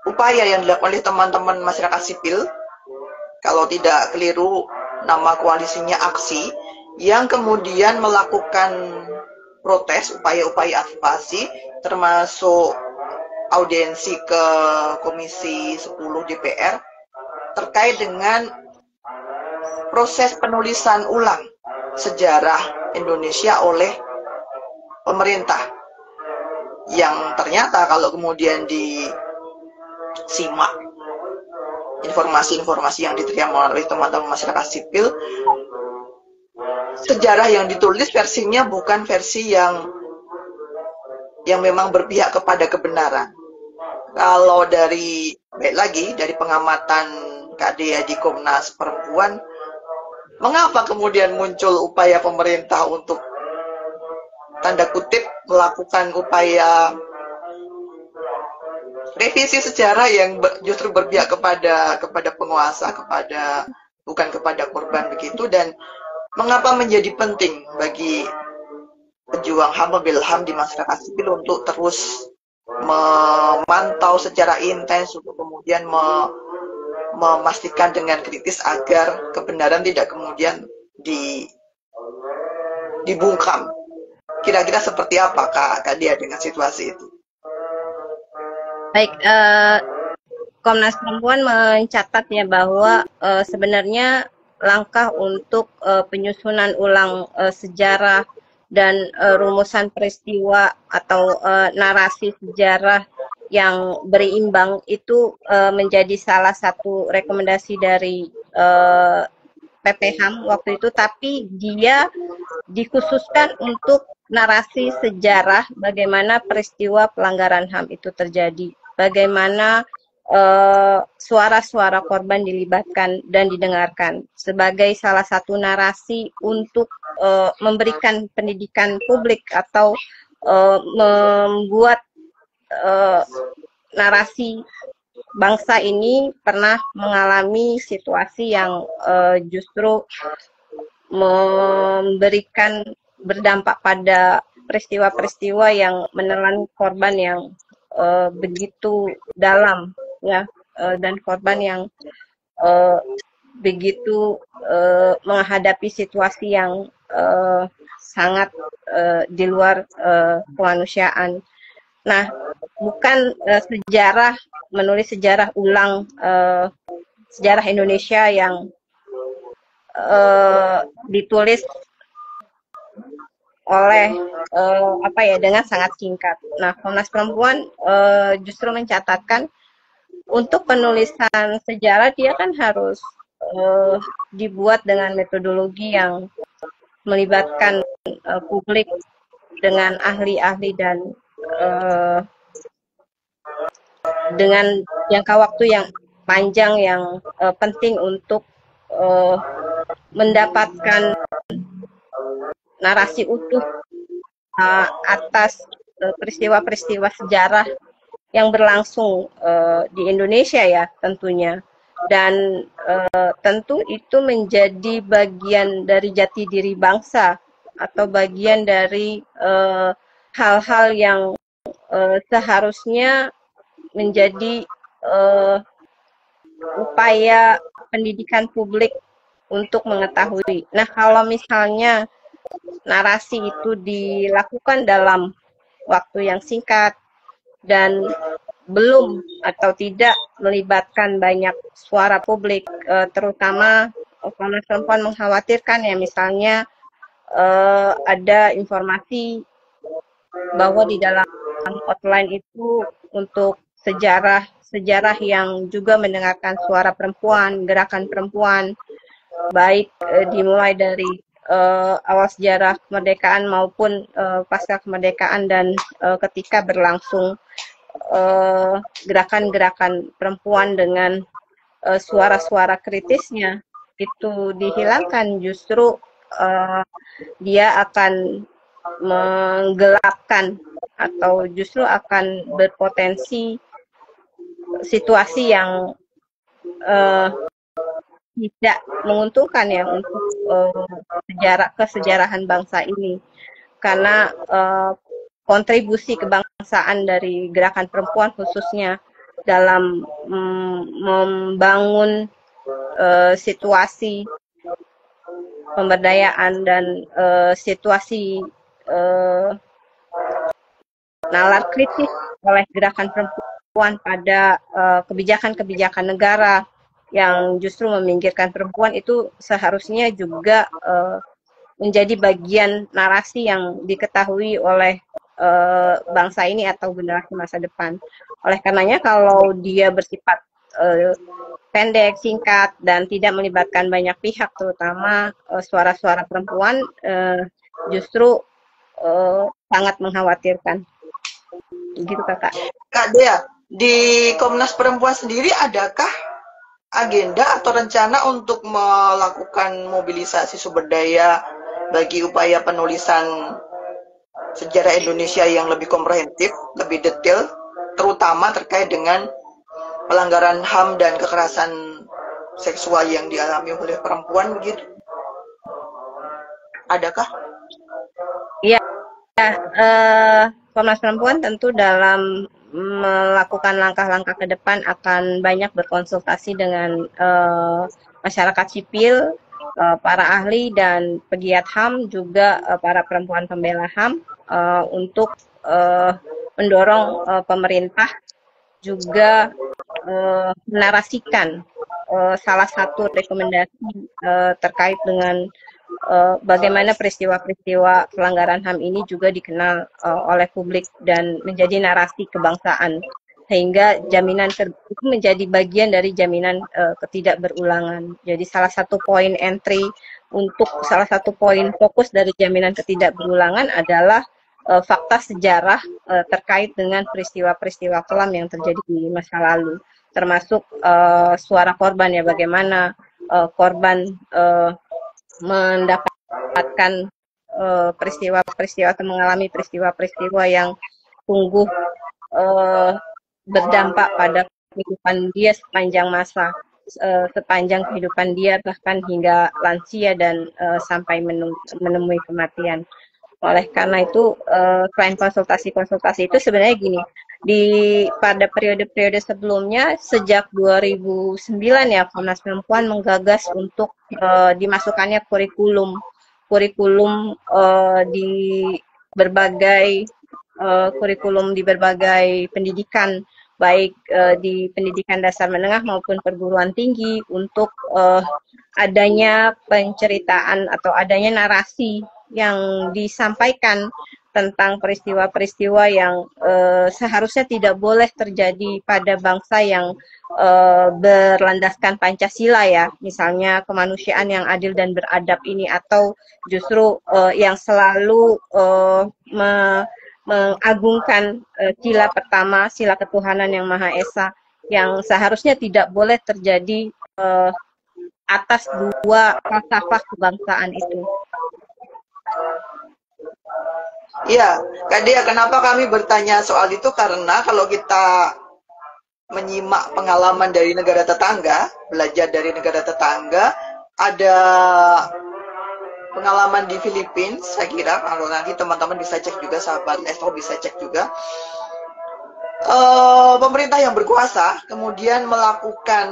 upaya yang dilakukan oleh teman-teman masyarakat sipil, kalau tidak keliru nama koalisinya Aksi, yang kemudian melakukan protes, upaya-upaya advokasi, termasuk audiensi ke Komisi 10 DPR terkait dengan proses penulisan ulang sejarah Indonesia oleh pemerintah, yang ternyata kalau kemudian disimak informasi-informasi yang diterima oleh teman-teman masyarakat sipil, sejarah yang ditulis versinya bukan versi yang memang berpihak kepada kebenaran. Kalau dari, baik lagi, dari pengamatan Kak Dea di Komnas Perempuan, mengapa kemudian muncul upaya pemerintah untuk tanda kutip melakukan upaya revisi sejarah yang justru berpihak kepada penguasa, bukan kepada korban begitu, dan mengapa menjadi penting bagi pejuang HAM HAM di masyarakat sipil untuk terus memantau secara intens untuk kemudian memastikan dengan kritis agar kebenaran tidak kemudian dibungkam. Kira-kira seperti apa Kak Dea dengan situasi itu? Baik, Komnas Perempuan mencatat ya bahwa sebenarnya langkah untuk penyusunan ulang sejarah dan rumusan peristiwa atau narasi sejarah yang berimbang itu menjadi salah satu rekomendasi dari PPHAM waktu itu, tapi dia dikhususkan untuk narasi sejarah bagaimana peristiwa pelanggaran HAM itu terjadi, bagaimana suara-suara korban dilibatkan dan didengarkan sebagai salah satu narasi untuk memberikan pendidikan publik atau membuat narasi bangsa ini pernah mengalami situasi yang justru memberikan berdampak pada peristiwa-peristiwa yang menelan korban yang begitu dalam ya, dan korban yang begitu menghadapi situasi yang sangat di luar kemanusiaan. Nah, bukan menulis sejarah ulang sejarah Indonesia yang ditulis oleh dengan sangat singkat. Nah, Komnas Perempuan justru mencatatkan untuk penulisan sejarah dia kan harus dibuat dengan metodologi yang melibatkan publik dengan ahli-ahli dan dengan jangka waktu yang panjang yang penting untuk mendapatkan narasi utuh atas peristiwa-peristiwa sejarah yang berlangsung di Indonesia ya tentunya. Dan tentu itu menjadi bagian dari jati diri bangsa atau bagian dari hal-hal yang seharusnya menjadi upaya pendidikan publik untuk mengetahui. Nah, kalau misalnya narasi itu dilakukan dalam waktu yang singkat dan belum atau tidak melibatkan banyak suara publik, terutama Komnas Perempuan mengkhawatirkan ya misalnya ada informasi bahwa di dalam hotline itu untuk sejarah yang juga mendengarkan suara perempuan, gerakan perempuan, baik dimulai dari awal sejarah kemerdekaan maupun pasca kemerdekaan dan ketika berlangsung gerakan-gerakan perempuan dengan suara-suara kritisnya itu dihilangkan, justru dia akan menggelapkan atau justru akan berpotensi situasi yang tidak menguntungkan ya untuk kesejarahan bangsa ini, karena kontribusi kebangsaan dari gerakan perempuan khususnya dalam membangun situasi pemberdayaan dan situasi nalar kritis oleh gerakan perempuan pada kebijakan-kebijakan negara yang justru meminggirkan perempuan itu seharusnya juga menjadi bagian narasi yang diketahui oleh bangsa ini atau generasi masa depan. Oleh karenanya kalau dia bersifat pendek, singkat, dan tidak melibatkan banyak pihak, terutama suara-suara perempuan, justru sangat mengkhawatirkan. Gitu kakak. Kak Dea, di Komnas Perempuan sendiri adakah agenda atau rencana untuk melakukan mobilisasi sumber daya bagi upaya penulisan sejarah Indonesia yang lebih komprehensif, lebih detail, terutama terkait dengan pelanggaran HAM dan kekerasan seksual yang dialami oleh perempuan begitu? Adakah? Iya, Komnas Perempuan tentu dalam melakukan langkah-langkah ke depan akan banyak berkonsultasi dengan masyarakat sipil, para ahli dan pegiat HAM, juga para perempuan pembela HAM untuk mendorong pemerintah juga menarasikan salah satu rekomendasi terkait dengan bagaimana peristiwa-peristiwa pelanggaran HAM ini juga dikenal oleh publik dan menjadi narasi kebangsaan, sehingga jaminan itu menjadi bagian dari jaminan ketidakberulangan. Jadi salah satu poin entry untuk salah satu poin fokus dari jaminan ketidakberulangan adalah fakta sejarah terkait dengan peristiwa-peristiwa kelam yang terjadi di masa lalu, termasuk suara korban ya, bagaimana korban mendapatkan peristiwa-peristiwa atau mengalami peristiwa-peristiwa yang sungguh berdampak pada kehidupan dia sepanjang masa, sepanjang kehidupan dia, bahkan hingga lansia dan sampai menemui kematian. Oleh karena itu, selain konsultasi-konsultasi itu sebenarnya gini, pada periode-periode sebelumnya sejak 2009 ya, Komnas Perempuan menggagas untuk dimasukkannya kurikulum di berbagai kurikulum di berbagai pendidikan, baik di pendidikan dasar menengah maupun perguruan tinggi, untuk adanya penceritaan atau adanya narasi yang disampaikan tentang peristiwa-peristiwa yang seharusnya tidak boleh terjadi pada bangsa yang berlandaskan Pancasila ya, misalnya kemanusiaan yang adil dan beradab ini, atau justru yang selalu mengagungkan sila pertama, sila ketuhanan yang Maha Esa, yang seharusnya tidak boleh terjadi atas dua falsafah kebangsaan itu. Iya, Kak Dea, kenapa kami bertanya soal itu? Karena kalau kita menyimak pengalaman dari negara tetangga, belajar dari negara tetangga, ada pengalaman di Filipina, saya kira, kalau nanti teman-teman bisa cek juga, sahabat Lesto bisa cek juga, pemerintah yang berkuasa kemudian melakukan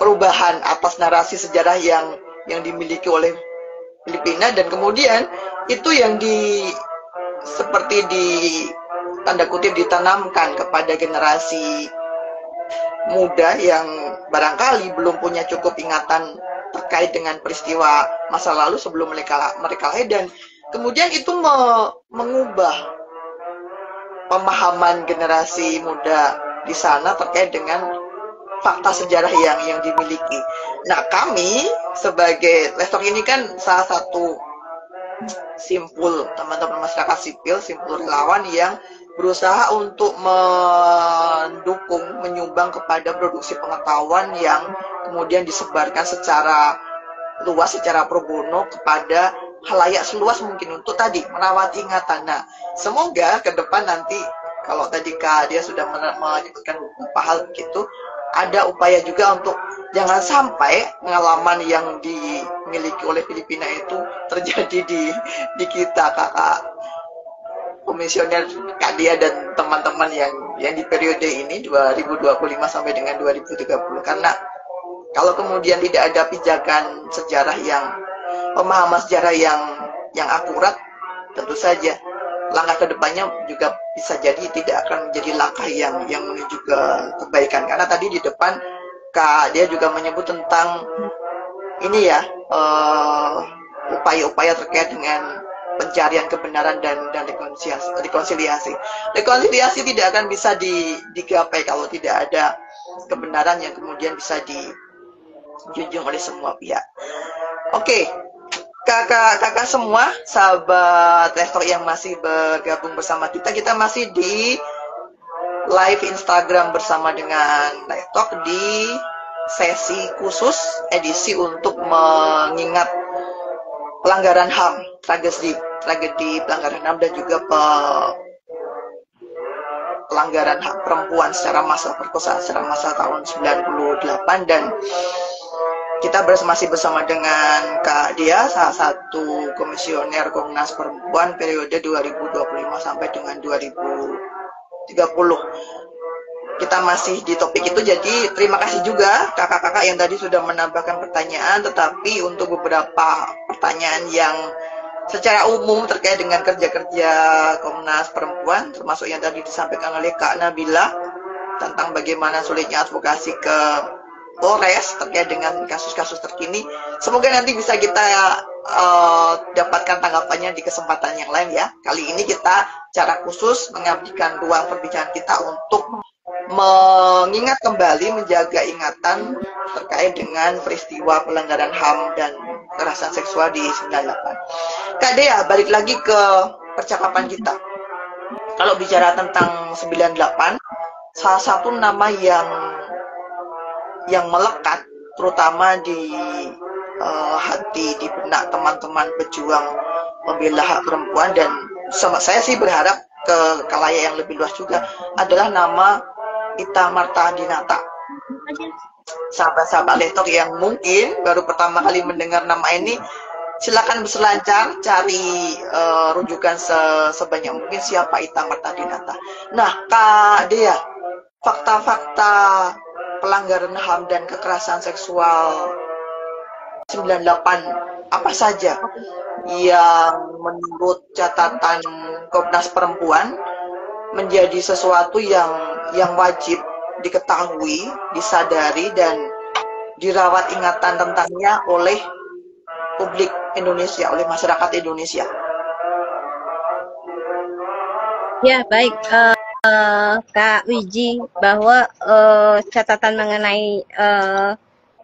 perubahan atas narasi sejarah yang dimiliki oleh Filipina, dan kemudian itu yang seperti di tanda kutip ditanamkan kepada generasi muda yang barangkali belum punya cukup ingatan terkait dengan peristiwa masa lalu sebelum mereka lahir, dan kemudian itu mengubah pemahaman generasi muda di sana terkait dengan fakta sejarah yang dimiliki. Nah, kami sebagai Lestok ini kan salah satu simpul teman-teman masyarakat sipil, simpul relawan yang berusaha untuk mendukung, menyumbang kepada produksi pengetahuan yang kemudian disebarkan secara luas, secara pro bono kepada khalayak seluas mungkin untuk tadi merawat ingatan. Nah, semoga ke depan nanti kalau tadi Kak dia sudah menyebutkan beberapa hal begitu, ada upaya juga untuk jangan sampai pengalaman yang dimiliki oleh Filipina itu terjadi di kita, kakak komisioner Kak Dia dan teman-teman yang di periode ini 2025 sampai dengan 2030. Karena kalau kemudian tidak ada pijakan sejarah pemahaman sejarah yang akurat, tentu saja langkah kedepannya juga bisa jadi tidak akan menjadi langkah yang menuju ke kebaikan. Karena tadi di depan Kak dia juga menyebut tentang ini ya, upaya-upaya terkait dengan pencarian kebenaran dan rekonsiliasi. Rekonsiliasi tidak akan bisa digapai kalau tidak ada kebenaran yang kemudian bisa dijunjung oleh semua pihak. Oke. Kakak semua, sahabat Lestok yang masih bergabung bersama kita masih di live Instagram bersama dengan Lestok di sesi khusus edisi untuk mengingat pelanggaran HAM, tragedi pelanggaran HAM dan juga pelanggaran hak perempuan secara massal, perkosaan secara massal tahun 98, dan kita masih bersama dengan Kak Dia, salah satu komisioner Komnas Perempuan periode 2025 sampai dengan 2030. Kita masih di topik itu, jadi terima kasih juga kakak-kakak yang tadi sudah menambahkan pertanyaan, tetapi untuk beberapa pertanyaan yang secara umum terkait dengan kerja-kerja Komnas Perempuan, termasuk yang tadi disampaikan oleh Kak Nabila tentang bagaimana sulitnya advokasi ke Polres terkait dengan kasus-kasus terkini. Semoga nanti bisa kita dapatkan tanggapannya di kesempatan yang lain ya. Kali ini kita secara khusus mengabdikan ruang perbincangan kita untuk mengingat kembali, menjaga ingatan terkait dengan peristiwa pelanggaran HAM dan kekerasan seksual di 98. Kak Dea, balik lagi ke percakapan kita. Kalau bicara tentang 98, salah satu nama yang melekat terutama di hati, di benak teman-teman pejuang pembela hak perempuan, dan saya sih berharap ke khalayak yang lebih luas juga, adalah nama Ita Marta Dinata. Sahabat-sahabat Lestok yang mungkin baru pertama kali mendengar nama ini, silakan berselancar cari rujukan sebanyak mungkin siapa Ita Marta Dinata. Nah, Kak Dea, fakta-fakta pelanggaran HAM dan kekerasan seksual 98 apa saja yang menurut catatan Komnas Perempuan menjadi sesuatu yang wajib diketahui, disadari, dan dirawat ingatan tentangnya oleh publik Indonesia, oleh masyarakat Indonesia? Ya, baik. Kak Wiji, bahwa catatan mengenai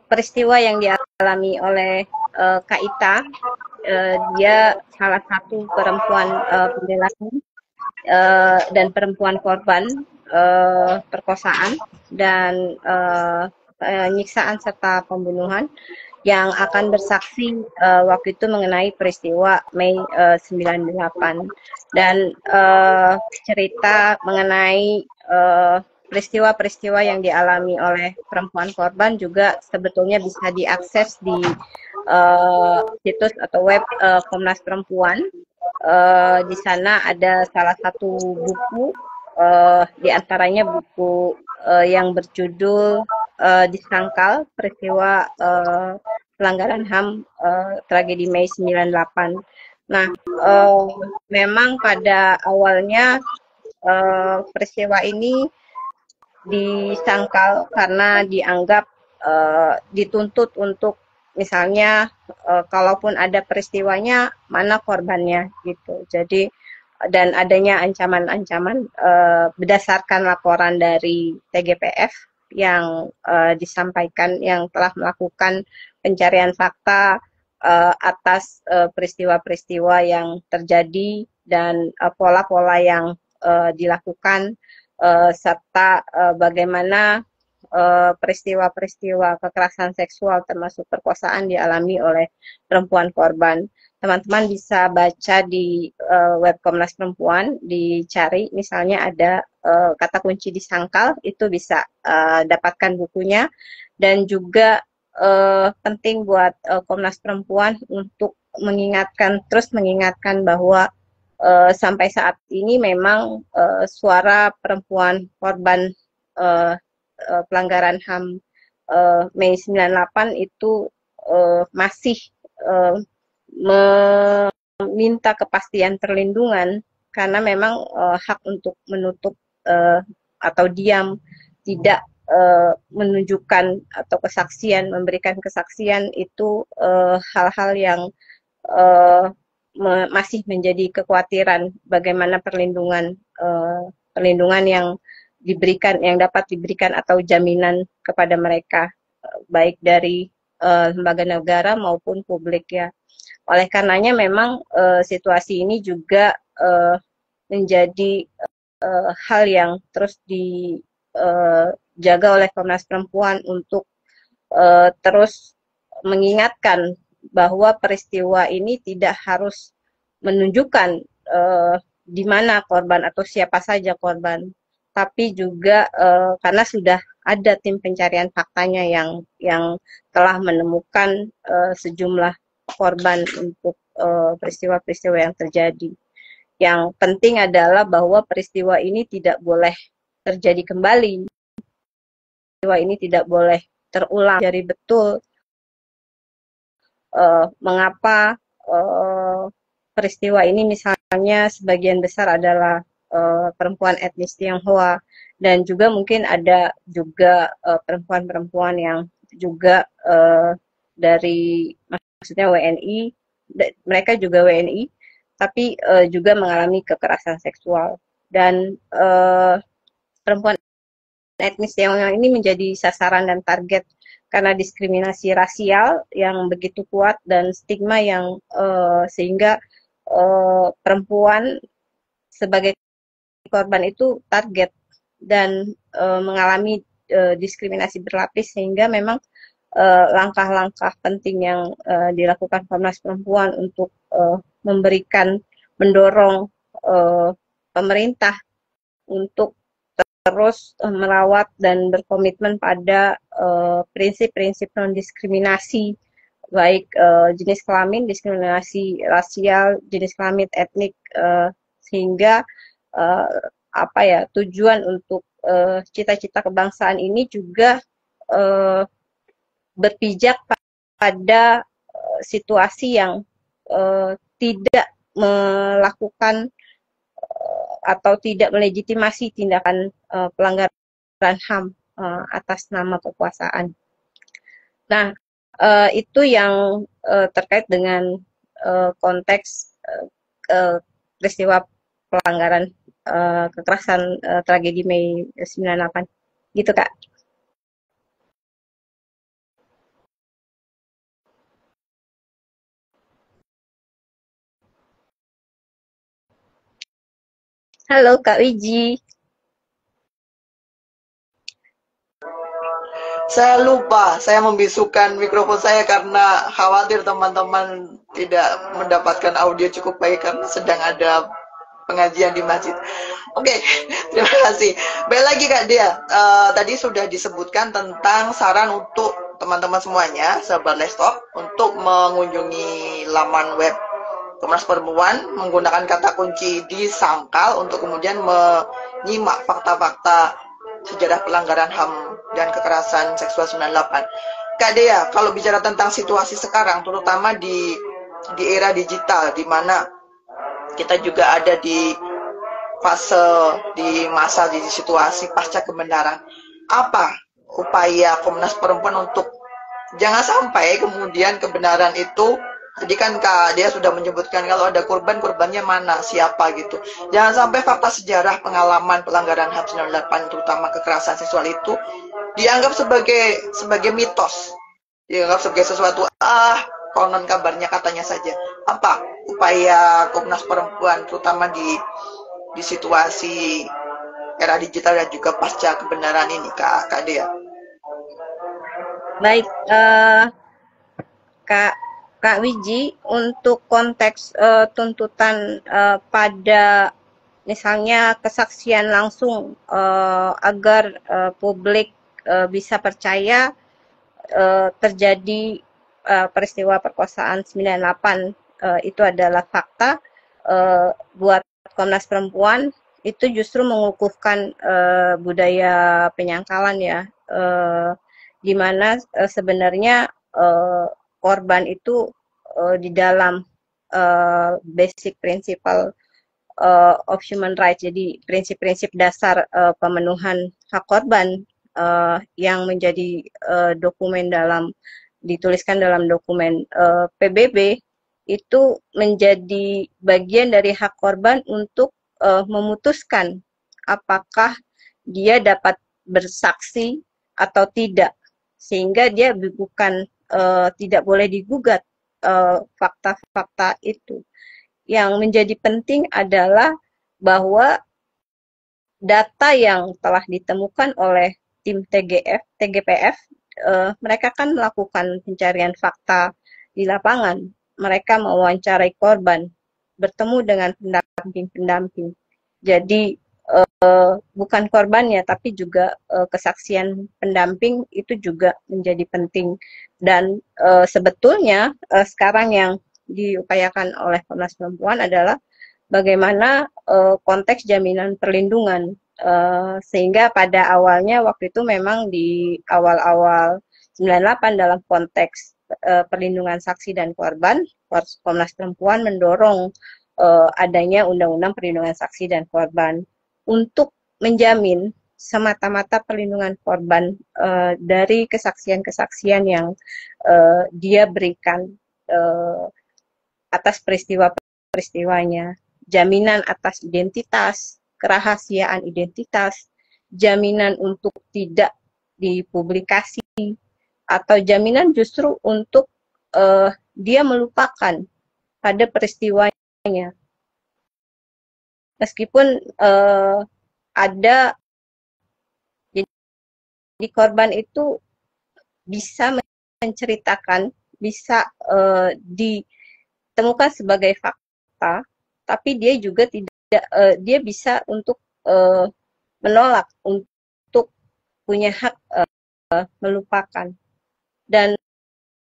peristiwa yang dialami oleh Kak Ita, dia salah satu perempuan pembela dan perempuan korban perkosaan dan penyiksaan serta pembunuhan yang akan bersaksi waktu itu mengenai peristiwa Mei 98 dan cerita mengenai peristiwa-peristiwa yang dialami oleh perempuan korban juga sebetulnya bisa diakses di situs atau web Komnas Perempuan. Di sana ada salah satu buku, di antaranya buku yang berjudul Disangkal Peristiwa Pelanggaran HAM Tragedi Mei 98. Nah, memang pada awalnya peristiwa ini disangkal karena dianggap dituntut untuk misalnya kalaupun ada peristiwanya mana korbannya gitu. Jadi dan adanya ancaman-ancaman berdasarkan laporan dari TGPF yang disampaikan yang telah melakukan pencarian fakta atas peristiwa-peristiwa yang terjadi dan pola-pola yang dilakukan serta bagaimana peristiwa-peristiwa kekerasan seksual termasuk perkosaan dialami oleh perempuan korban. Teman-teman bisa baca di web Komnas Perempuan, dicari misalnya ada kata kunci disangkal, itu bisa dapatkan bukunya dan juga penting buat Komnas Perempuan untuk terus mengingatkan bahwa sampai saat ini memang suara perempuan korban pelanggaran HAM Mei 98 itu masih meminta kepastian perlindungan karena memang hak untuk menutup atau diam tidak menunjukkan atau memberikan kesaksian itu hal-hal yang masih menjadi kekhawatiran bagaimana perlindungan yang dapat diberikan atau jaminan kepada mereka baik dari lembaga negara maupun publik ya. Oleh karenanya memang situasi ini juga menjadi hal yang terus dijaga oleh Komnas Perempuan untuk terus mengingatkan bahwa peristiwa ini tidak harus menunjukkan di mana korban atau siapa saja korban, tapi juga karena sudah ada tim pencarian faktanya yang telah menemukan sejumlah korban untuk peristiwa-peristiwa yang terjadi. Yang penting adalah bahwa peristiwa ini tidak boleh terjadi kembali. Peristiwa ini tidak boleh terulang. Jadi betul mengapa peristiwa ini misalnya sebagian besar adalah perempuan etnis Tionghoa dan juga mungkin ada juga perempuan-perempuan yang juga dari maksudnya WNI, mereka juga WNI, tapi juga mengalami kekerasan seksual dan perempuan etnis Tionghoa ini menjadi sasaran dan target karena diskriminasi rasial yang begitu kuat dan stigma yang sehingga perempuan sebagai korban itu target dan mengalami diskriminasi berlapis sehingga memang langkah-langkah penting yang dilakukan Komnas Perempuan untuk mendorong pemerintah untuk terus merawat dan berkomitmen pada prinsip-prinsip non-diskriminasi baik jenis kelamin, diskriminasi rasial, jenis kelamin, etnik, sehingga tujuan untuk cita-cita kebangsaan ini juga berpijak pada situasi yang tidak melakukan atau tidak melegitimasi tindakan pelanggaran HAM atas nama kekuasaan. Nah, itu yang terkait dengan konteks peristiwa pelanggaran kekerasan tragedi Mei 98 gitu Kak. Halo Kak Wiji. Saya lupa, saya membisukan mikrofon saya karena khawatir teman-teman tidak mendapatkan audio cukup baik karena sedang ada pengajian di masjid. Oke, terima kasih. Baik lagi Kak Dia, tadi sudah disebutkan tentang saran untuk teman-teman semuanya, sahabat Lestalk, untuk mengunjungi laman web Komnas Perempuan menggunakan kata kunci disangkal untuk kemudian menyimak fakta-fakta sejarah pelanggaran HAM dan kekerasan seksual 98. Kak Dea, kalau bicara tentang situasi sekarang, terutama di era digital, di mana kita juga ada di fase, di masa, di situasi pasca kebenaran, apa upaya Komnas Perempuan untuk jangan sampai kemudian kebenaran itu, tadi kan Kak dia sudah menyebutkan kalau ada korban, korbannya mana, siapa gitu. Jangan sampai fakta sejarah pengalaman pelanggaran HAM 98 terutama kekerasan seksual itu dianggap sebagai mitos. Dianggap sebagai sesuatu konon kabarnya katanya saja. Apa upaya Komnas Perempuan terutama di situasi era digital dan juga pasca kebenaran ini Kak Dea? Baik, Kak Wiji, untuk konteks tuntutan pada misalnya kesaksian langsung agar publik bisa percaya terjadi peristiwa perkosaan 98 itu adalah fakta, buat Komnas Perempuan itu justru mengukuhkan budaya penyangkalan ya, di mana sebenarnya korban itu di dalam basic principle of human rights, jadi prinsip-prinsip dasar pemenuhan hak korban yang menjadi dokumen dituliskan dalam dokumen PBB itu menjadi bagian dari hak korban untuk memutuskan apakah dia dapat bersaksi atau tidak, sehingga dia bukan tidak boleh digugat fakta-fakta itu. Yang menjadi penting adalah bahwa data yang telah ditemukan oleh tim TGPF, mereka kan melakukan pencarian fakta di lapangan. Mereka mewawancarai korban, bertemu dengan pendamping-pendamping. Jadi bukan korbannya, tapi juga kesaksian pendamping itu juga menjadi penting. Dan sebetulnya sekarang yang diupayakan oleh Komnas Perempuan adalah bagaimana konteks jaminan perlindungan, sehingga pada awalnya waktu itu memang di awal-awal 98 dalam konteks perlindungan saksi dan korban, Komnas Perempuan mendorong adanya Undang-Undang Perlindungan Saksi dan Korban untuk menjamin semata-mata perlindungan korban dari kesaksian-kesaksian yang dia berikan atas peristiwanya, jaminan atas identitas, kerahasiaan identitas, jaminan untuk tidak dipublikasi, atau jaminan justru untuk dia melupakan pada peristiwanya. Meskipun ada, jadi korban itu bisa menceritakan, bisa ditemukan sebagai fakta, tapi dia juga tidak, dia bisa untuk menolak, untuk punya hak melupakan. Dan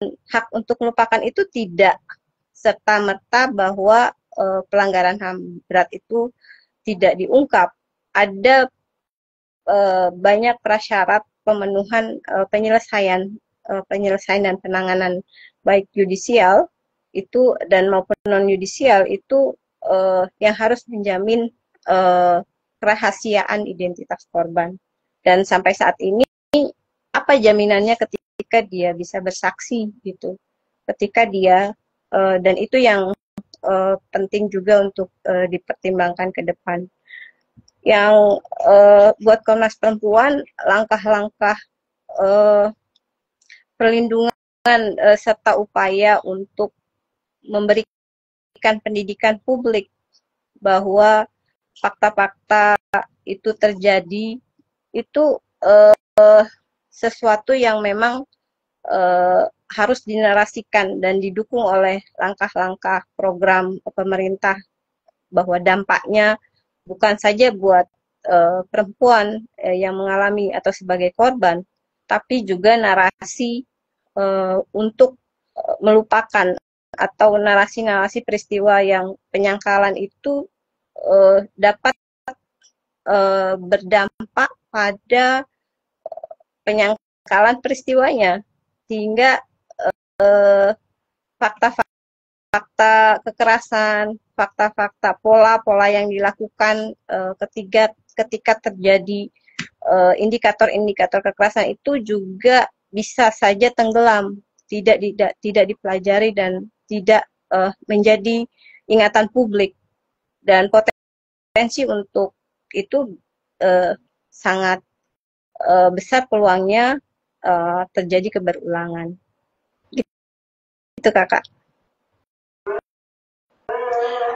hak untuk melupakan itu tidak serta-merta bahwa pelanggaran HAM berat itu tidak diungkap. Ada banyak prasyarat pemenuhan penyelesaian dan penanganan baik yudisial itu dan maupun non yudisial itu yang harus menjamin kerahasiaan identitas korban. Dan sampai saat ini apa jaminannya ketika dia bisa bersaksi gitu, ketika dia dan itu yang penting juga untuk dipertimbangkan ke depan. yang buat Komnas Perempuan langkah-langkah perlindungan serta upaya untuk memberikan pendidikan publik bahwa fakta-fakta itu terjadi itu sesuatu yang memang harus dinarasikan dan didukung oleh langkah-langkah program pemerintah bahwa dampaknya bukan saja buat perempuan yang mengalami atau sebagai korban, tapi juga narasi untuk melupakan atau narasi-narasi peristiwa yang penyangkalan itu dapat berdampak pada penyangkalan peristiwanya, sehingga fakta-fakta kekerasan, fakta-fakta pola-pola yang dilakukan ketika terjadi indikator-indikator kekerasan itu juga bisa saja tenggelam, tidak dipelajari dan tidak menjadi ingatan publik, dan potensi untuk itu sangat besar peluangnya terjadi keberulangan. Gitu Kakak.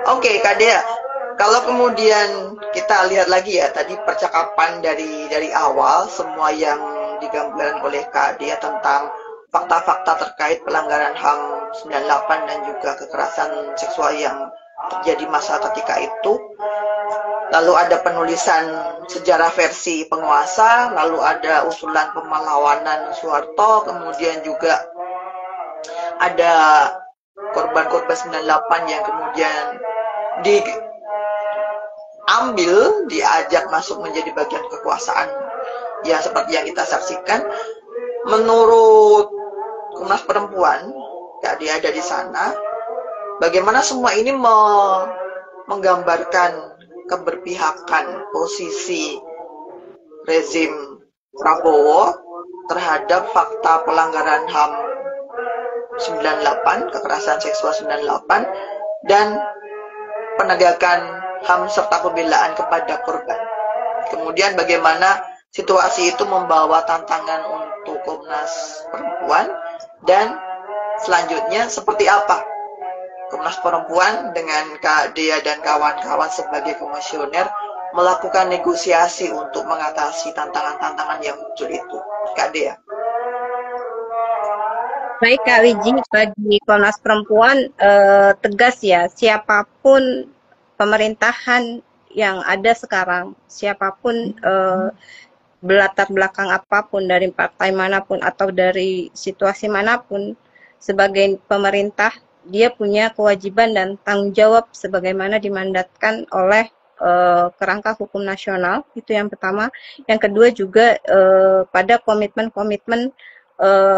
Oke, Kak Dea. Kalau kemudian kita lihat lagi ya, tadi percakapan dari awal, semua yang digambarkan oleh Kak Dea tentang fakta-fakta terkait pelanggaran HAM 98 dan juga kekerasan seksual yang terjadi masa ketika itu. Lalu ada penulisan sejarah versi penguasa, lalu ada usulan pemelawanan Soeharto, kemudian juga ada korban-korban 98 yang kemudian diambil, diajak masuk menjadi bagian kekuasaan. Ya, seperti yang kita saksikan. Menurut Komnas Perempuan, Kak Dia ada di sana, bagaimana semua ini menggambarkan keberpihakan posisi rezim Prabowo terhadap fakta pelanggaran HAM 98, kekerasan seksual 98, dan penegakan HAM serta pembelaan kepada korban. Kemudian bagaimana situasi itu membawa tantangan untuk Komnas Perempuan, dan selanjutnya seperti apa Komnas Perempuan dengan Kak Dea dan kawan-kawan sebagai komisioner melakukan negosiasi untuk mengatasi tantangan-tantangan yang muncul itu. Kak Dea. Baik Kak Wiji, bagi Komnas Perempuan tegas ya, siapapun pemerintahan yang ada sekarang, siapapun berlatar belakang apapun, dari partai manapun atau dari situasi manapun, sebagai pemerintah dia punya kewajiban dan tanggung jawab sebagaimana dimandatkan oleh kerangka hukum nasional, itu yang pertama. Yang kedua juga pada komitmen-komitmen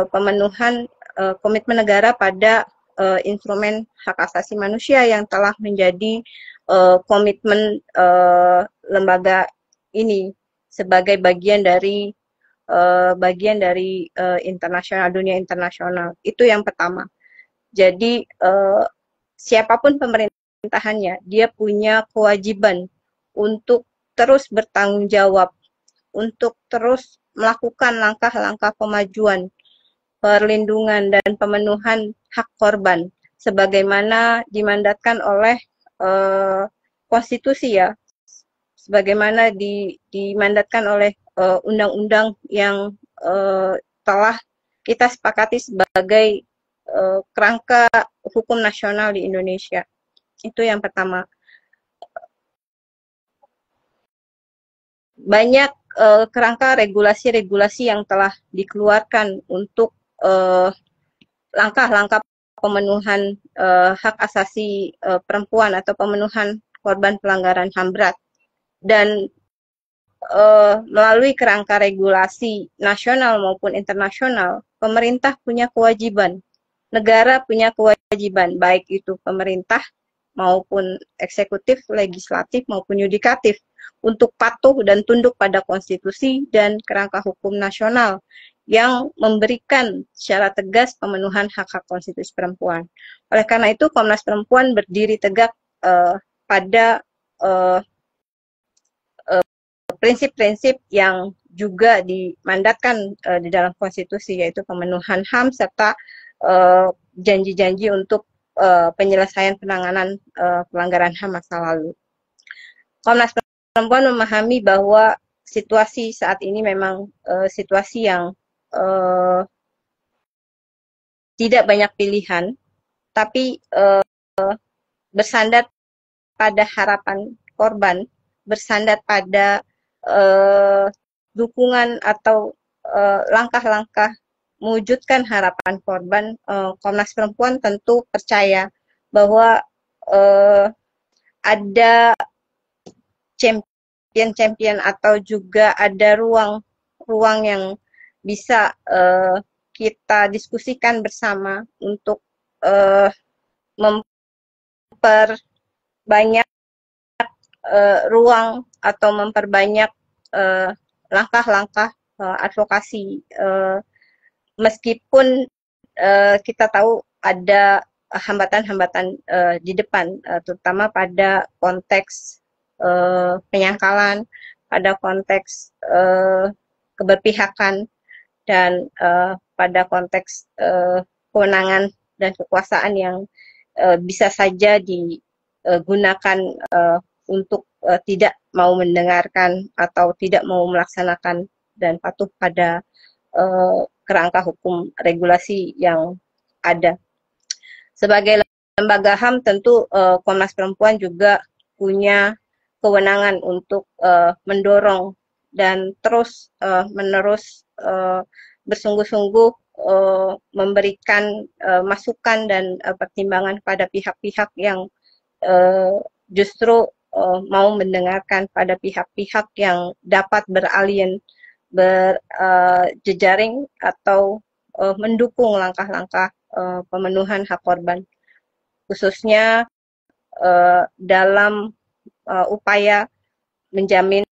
pemenuhan komitmen negara pada instrumen hak asasi manusia yang telah menjadi komitmen lembaga ini sebagai bagian dari internasional, dunia internasional. Itu yang pertama. Jadi siapapun pemerintahannya, dia punya kewajiban untuk terus bertanggung jawab, untuk terus melakukan langkah-langkah pemajuan, perlindungan dan pemenuhan hak korban, sebagaimana dimandatkan oleh konstitusi ya, sebagaimana dimandatkan oleh undang-undang yang telah kita sepakati sebagai kerangka hukum nasional di Indonesia. Itu yang pertama. Banyak kerangka regulasi-regulasi yang telah dikeluarkan untuk langkah-langkah pemenuhan hak asasi perempuan atau pemenuhan korban pelanggaran HAM berat. Dan melalui kerangka regulasi nasional maupun internasional, pemerintah punya kewajiban, negara punya kewajiban, baik itu pemerintah maupun eksekutif, legislatif maupun yudikatif, untuk patuh dan tunduk pada konstitusi dan kerangka hukum nasional yang memberikan secara tegas pemenuhan hak-hak konstitusi perempuan. Oleh karena itu, Komnas Perempuan berdiri tegak pada prinsip-prinsip yang juga dimandatkan di dalam konstitusi, yaitu pemenuhan HAM serta janji-janji untuk penyelesaian penanganan pelanggaran HAM masa lalu. Komnas Perempuan memahami bahwa situasi saat ini memang situasi yang tidak banyak pilihan, tapi bersandar pada harapan korban, bersandar pada dukungan atau langkah-langkah mewujudkan harapan korban. Komnas Perempuan tentu percaya bahwa ada champion-champion atau juga ada ruang yang bisa kita diskusikan bersama untuk memperbanyak ruang atau memperbanyak langkah-langkah advokasi, meskipun kita tahu ada hambatan-hambatan di depan, terutama pada konteks penyangkalan, pada konteks keberpihakan, dan pada konteks kewenangan dan kekuasaan yang bisa saja digunakan untuk tidak mau mendengarkan atau tidak mau melaksanakan dan patuh pada kerangka hukum regulasi yang ada. Sebagai lembaga HAM tentu Komnas Perempuan juga punya kewenangan untuk mendorong dan terus menerus bersungguh-sungguh memberikan masukan dan pertimbangan pada pihak-pihak yang justru mau mendengarkan, pada pihak-pihak yang dapat berjejaring atau mendukung langkah-langkah pemenuhan hak korban, khususnya dalam upaya menjamin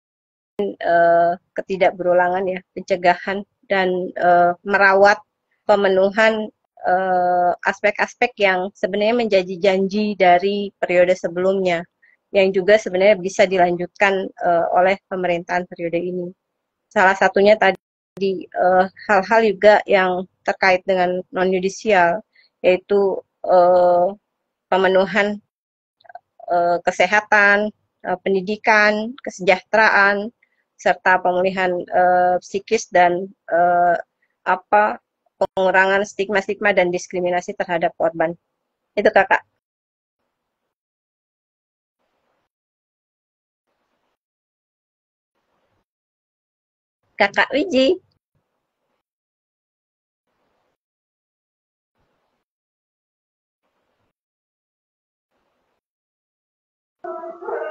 ketidakberulangan, ya, pencegahan dan merawat pemenuhan aspek-aspek yang sebenarnya menjadi janji dari periode sebelumnya, yang juga sebenarnya bisa dilanjutkan oleh pemerintahan periode ini. Salah satunya tadi hal-hal juga yang terkait dengan non-yudisial, yaitu pemenuhan kesehatan, pendidikan, kesejahteraan, serta pemulihan psikis dan pengurangan stigma-stigma dan diskriminasi terhadap korban. Itu Kakak. Kakak Wiji.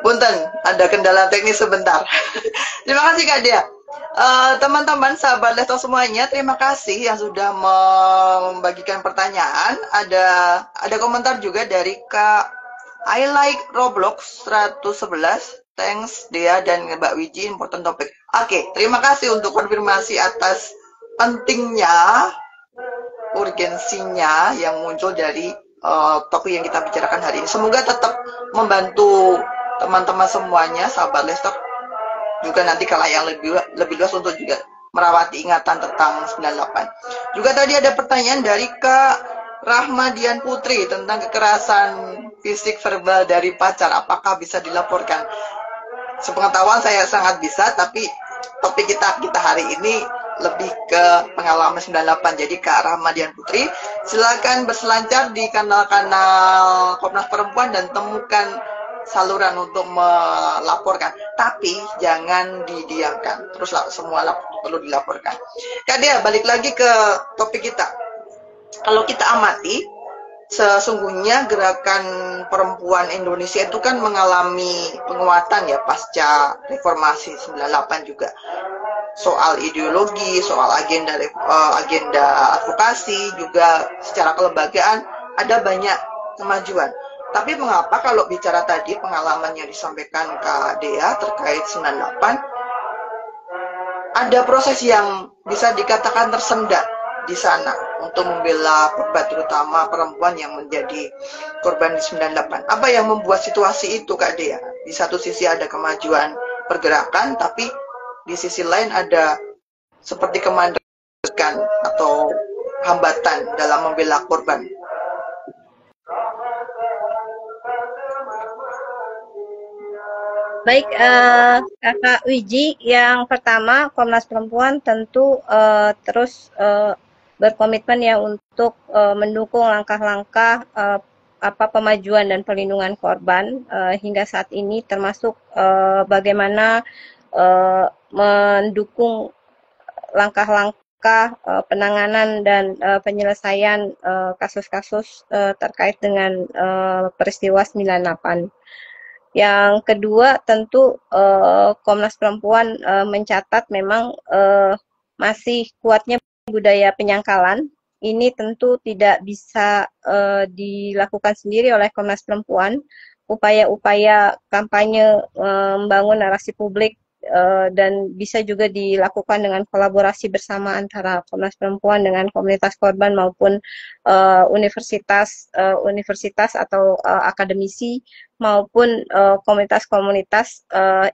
Punten, ada kendala teknis sebentar. Terima kasih Kak Dia. Teman-teman, sahabat Lesto semuanya, terima kasih yang sudah membagikan pertanyaan. Ada komentar juga dari Kak I like Roblox 111. Thanks Dea dan Mbak Wiji, important topik. Oke, terima kasih untuk konfirmasi atas pentingnya, urgensinya yang muncul dari topik yang kita bicarakan hari ini. Semoga tetap membantu teman-teman semuanya, sahabat Lesto, juga nanti kalau yang lebih luas untuk juga merawati ingatan tentang 98. Juga tadi ada pertanyaan dari Kak Rahmadian Putri tentang kekerasan fisik verbal dari pacar, apakah bisa dilaporkan? Sepengetahuan saya sangat bisa, tapi topik kita hari ini lebih ke pengalaman 98. Jadi Kak Rahmadian Putri, silakan berselancar di kanal-kanal Komnas Perempuan dan temukan saluran untuk melaporkan, tapi jangan didiamkan, terus semua perlu dilaporkan. Kak Dea, balik lagi ke topik kita. Kalau kita amati, sesungguhnya gerakan perempuan Indonesia itu kan mengalami penguatan ya pasca reformasi 98 juga. Soal ideologi, soal agenda advokasi, juga secara kelembagaan ada banyak kemajuan. Tapi mengapa kalau bicara tadi pengalaman yang disampaikan Kak Dea terkait 98, ada proses yang bisa dikatakan tersendat di sana untuk membela korban, terutama perempuan yang menjadi korban di 98. Apa yang membuat situasi itu Kak Dea? Di satu sisi ada kemajuan pergerakan, tapi di sisi lain ada seperti kemandekan atau hambatan dalam membela korban. Baik, Kakak Wiji, yang pertama Komnas Perempuan tentu terus berkomitmen ya untuk mendukung langkah-langkah pemajuan dan perlindungan korban hingga saat ini, termasuk bagaimana mendukung langkah-langkah penanganan dan penyelesaian kasus-kasus terkait dengan peristiwa 98. Yang kedua, tentu Komnas Perempuan mencatat memang masih kuatnya budaya penyangkalan. Ini tentu tidak bisa dilakukan sendiri oleh Komnas Perempuan. Upaya-upaya kampanye membangun narasi publik dan bisa juga dilakukan dengan kolaborasi bersama antara Komnas Perempuan dengan komunitas korban maupun universitas atau akademisi maupun komunitas-komunitas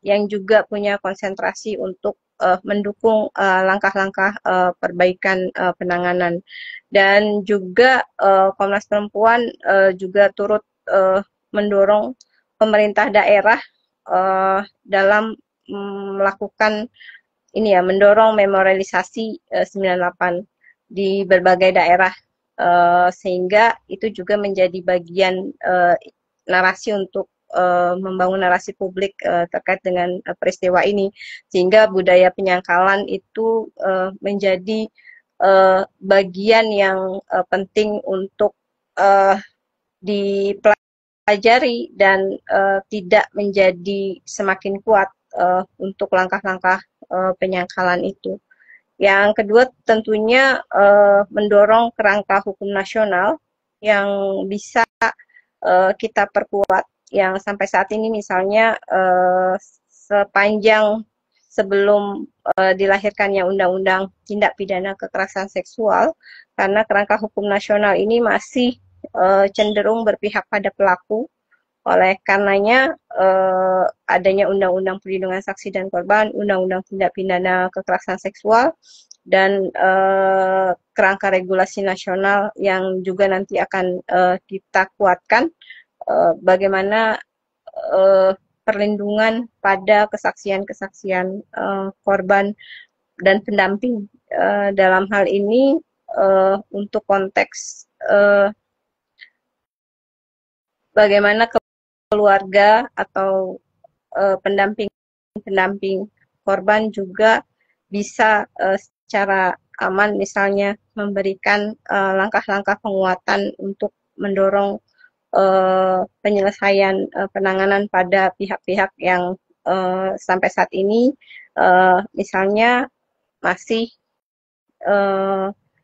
yang juga punya konsentrasi untuk mendukung langkah-langkah perbaikan penanganan. Dan juga Komnas Perempuan juga turut mendorong pemerintah daerah dalam melakukan ini ya, mendorong memorialisasi 98 di berbagai daerah, sehingga itu juga menjadi bagian narasi untuk membangun narasi publik terkait dengan peristiwa ini, sehingga budaya penyangkalan itu menjadi bagian yang penting untuk dipelajari dan tidak menjadi semakin kuat untuk langkah-langkah penyangkalan itu. Yang kedua tentunya mendorong kerangka hukum nasional yang bisa kita perkuat, yang sampai saat ini misalnya sepanjang sebelum dilahirkannya Undang-Undang Tindak Pidana Kekerasan Seksual, karena kerangka hukum nasional ini masih cenderung berpihak pada pelaku. Oleh karenanya adanya Undang-Undang Perlindungan Saksi dan Korban, Undang-Undang Tindak Pidana Kekerasan Seksual, dan kerangka regulasi nasional yang juga nanti akan kita kuatkan bagaimana perlindungan pada kesaksian-kesaksian korban dan pendamping. Dalam hal ini untuk konteks bagaimana keluarga atau pendamping korban juga bisa secara aman misalnya memberikan langkah-langkah penguatan untuk mendorong penyelesaian penanganan pada pihak-pihak yang sampai saat ini misalnya masih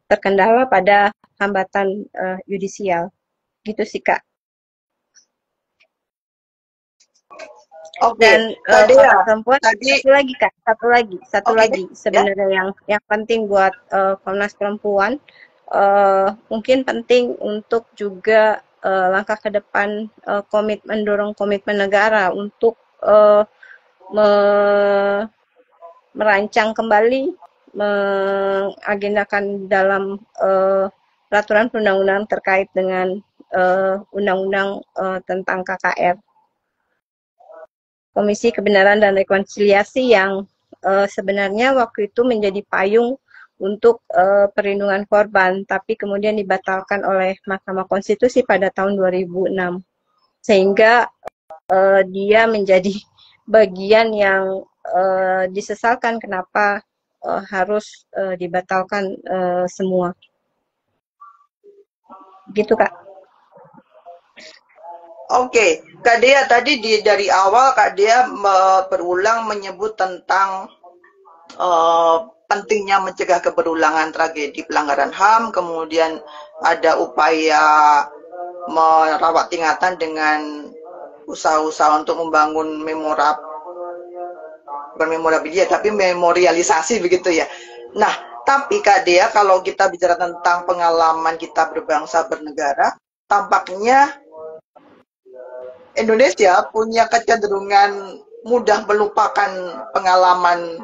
terkendala pada hambatan yudisial. Gitu sih, Kak. Dan perempuan satu lagi, Kak, satu lagi sebenarnya yang penting buat Komnas Perempuan, mungkin penting untuk juga langkah ke depan mendorong komitmen negara untuk merancang kembali, mengagendakan dalam peraturan perundang-undangan terkait dengan undang-undang tentang KKR. Komisi Kebenaran dan Rekonsiliasi yang sebenarnya waktu itu menjadi payung untuk perlindungan korban, tapi kemudian dibatalkan oleh Mahkamah Konstitusi pada tahun 2006. Sehingga dia menjadi bagian yang disesalkan kenapa harus dibatalkan semua. Gitu, Kak. Oke, Kak Dea tadi dari awal Kak Dea berulang menyebut tentang pentingnya mencegah keberulangan tragedi pelanggaran HAM, kemudian ada upaya merawat ingatan dengan usaha-usaha untuk membangun memorialisasi begitu ya. Nah, tapi Kak Dea, kalau kita bicara tentang pengalaman kita berbangsa bernegara, tampaknya Indonesia punya kecenderungan mudah melupakan pengalaman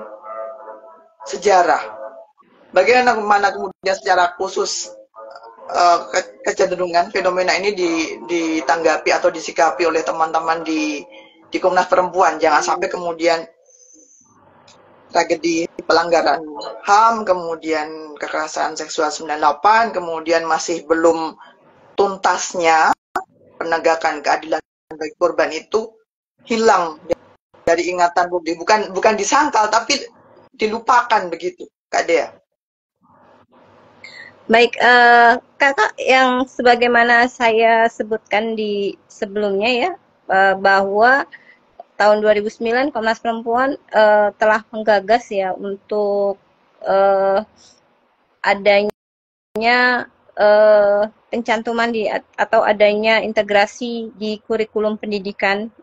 sejarah. Bagaimana kemudian secara khusus kecenderungan fenomena ini ditanggapi atau disikapi oleh teman-teman di Komnas Perempuan? Jangan sampai kemudian tragedi pelanggaran HAM, kemudian kekerasan seksual 98, kemudian masih belum tuntasnya penegakan keadilan bagi korban itu hilang dari ingatan publik, bukan disangkal tapi dilupakan begitu, Kak Dea. Baik, Kakak, yang sebagaimana saya sebutkan di sebelumnya ya, bahwa tahun 2009 Komnas Perempuan telah menggagas ya untuk adanya pencantuman atau adanya integrasi di kurikulum pendidikan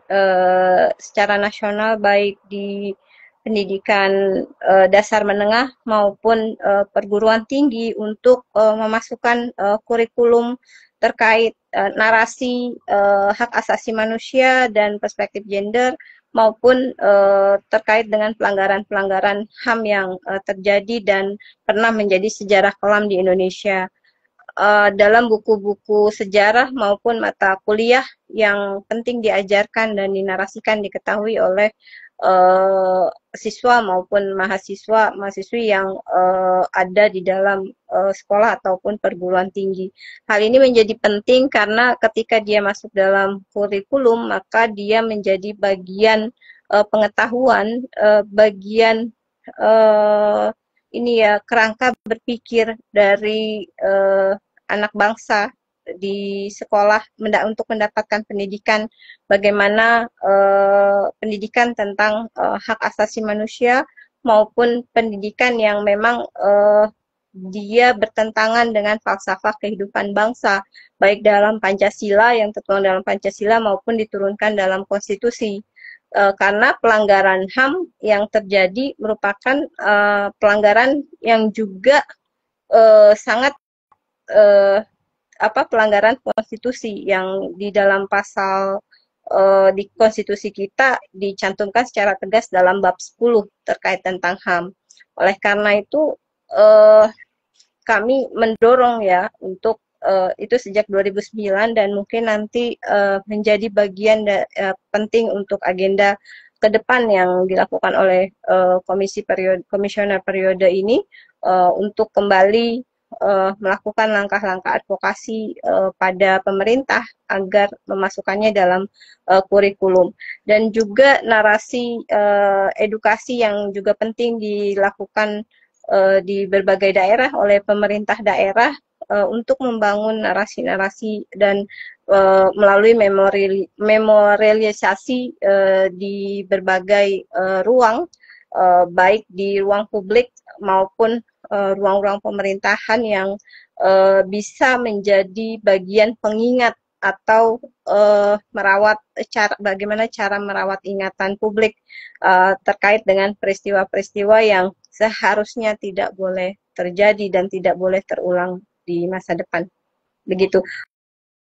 secara nasional, baik di pendidikan dasar menengah maupun perguruan tinggi, untuk memasukkan kurikulum terkait narasi hak asasi manusia dan perspektif gender, maupun terkait dengan pelanggaran-pelanggaran HAM yang terjadi dan pernah menjadi sejarah kelam di Indonesia. Dalam buku-buku sejarah maupun mata kuliah yang penting diajarkan dan dinarasikan, diketahui oleh siswa maupun mahasiswi yang ada di dalam sekolah ataupun perguruan tinggi. Hal ini menjadi penting karena ketika dia masuk dalam kurikulum, maka dia menjadi bagian pengetahuan, bagian ini ya, kerangka berpikir dari anak bangsa di sekolah untuk mendapatkan pendidikan, bagaimana pendidikan tentang hak asasi manusia, maupun pendidikan yang memang dia bertentangan dengan falsafah kehidupan bangsa, baik dalam Pancasila, yang tertuang dalam Pancasila, maupun diturunkan dalam konstitusi. Karena pelanggaran HAM yang terjadi merupakan pelanggaran yang juga sangat pelanggaran konstitusi, yang di dalam pasal di konstitusi kita dicantumkan secara tegas dalam bab 10 terkait tentang HAM. Oleh karena itu kami mendorong ya untuk itu sejak 2009, dan mungkin nanti menjadi bagian penting untuk agenda ke depan yang dilakukan oleh komisioner periode ini, untuk kembali melakukan langkah-langkah advokasi pada pemerintah agar memasukkannya dalam kurikulum. Dan juga narasi edukasi yang juga penting dilakukan di berbagai daerah oleh pemerintah daerah untuk membangun narasi-narasi dan melalui memorialisasi di berbagai ruang, baik di ruang publik maupun ruang-ruang pemerintahan, yang bisa menjadi bagian pengingat atau bagaimana cara merawat ingatan publik terkait dengan peristiwa-peristiwa yang seharusnya tidak boleh terjadi dan tidak boleh terulang di masa depan. Begitu.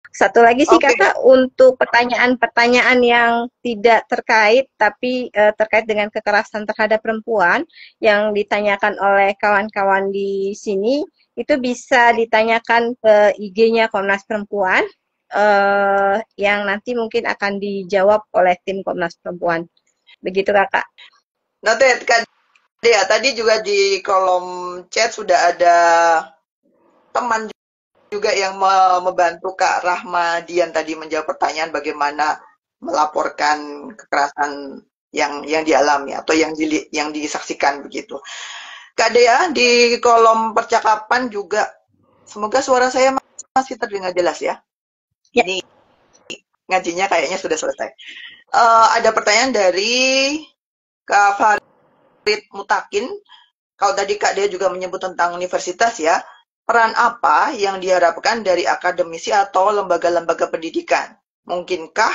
Satu lagi sih Kakak, untuk pertanyaan-pertanyaan yang tidak terkait tapi terkait dengan kekerasan terhadap perempuan yang ditanyakan oleh kawan-kawan di sini, itu bisa ditanyakan ke IG-nya Komnas Perempuan yang nanti mungkin akan dijawab oleh tim Komnas Perempuan. Begitu Kakak. Noted, Kak Dea. Tadi juga di kolom chat sudah ada teman juga yang membantu Kak Rahmadian tadi menjawab pertanyaan bagaimana melaporkan kekerasan yang dialami atau yang disaksikan begitu. Kak Dea, di kolom percakapan juga, semoga suara saya masih terdengar jelas ya. Ini ngajinya kayaknya sudah selesai. Ada pertanyaan dari Kak Farid Mutakin. Kalau tadi Kak Dea juga menyebut tentang universitas ya, peran apa yang diharapkan dari akademisi atau lembaga-lembaga pendidikan? Mungkinkah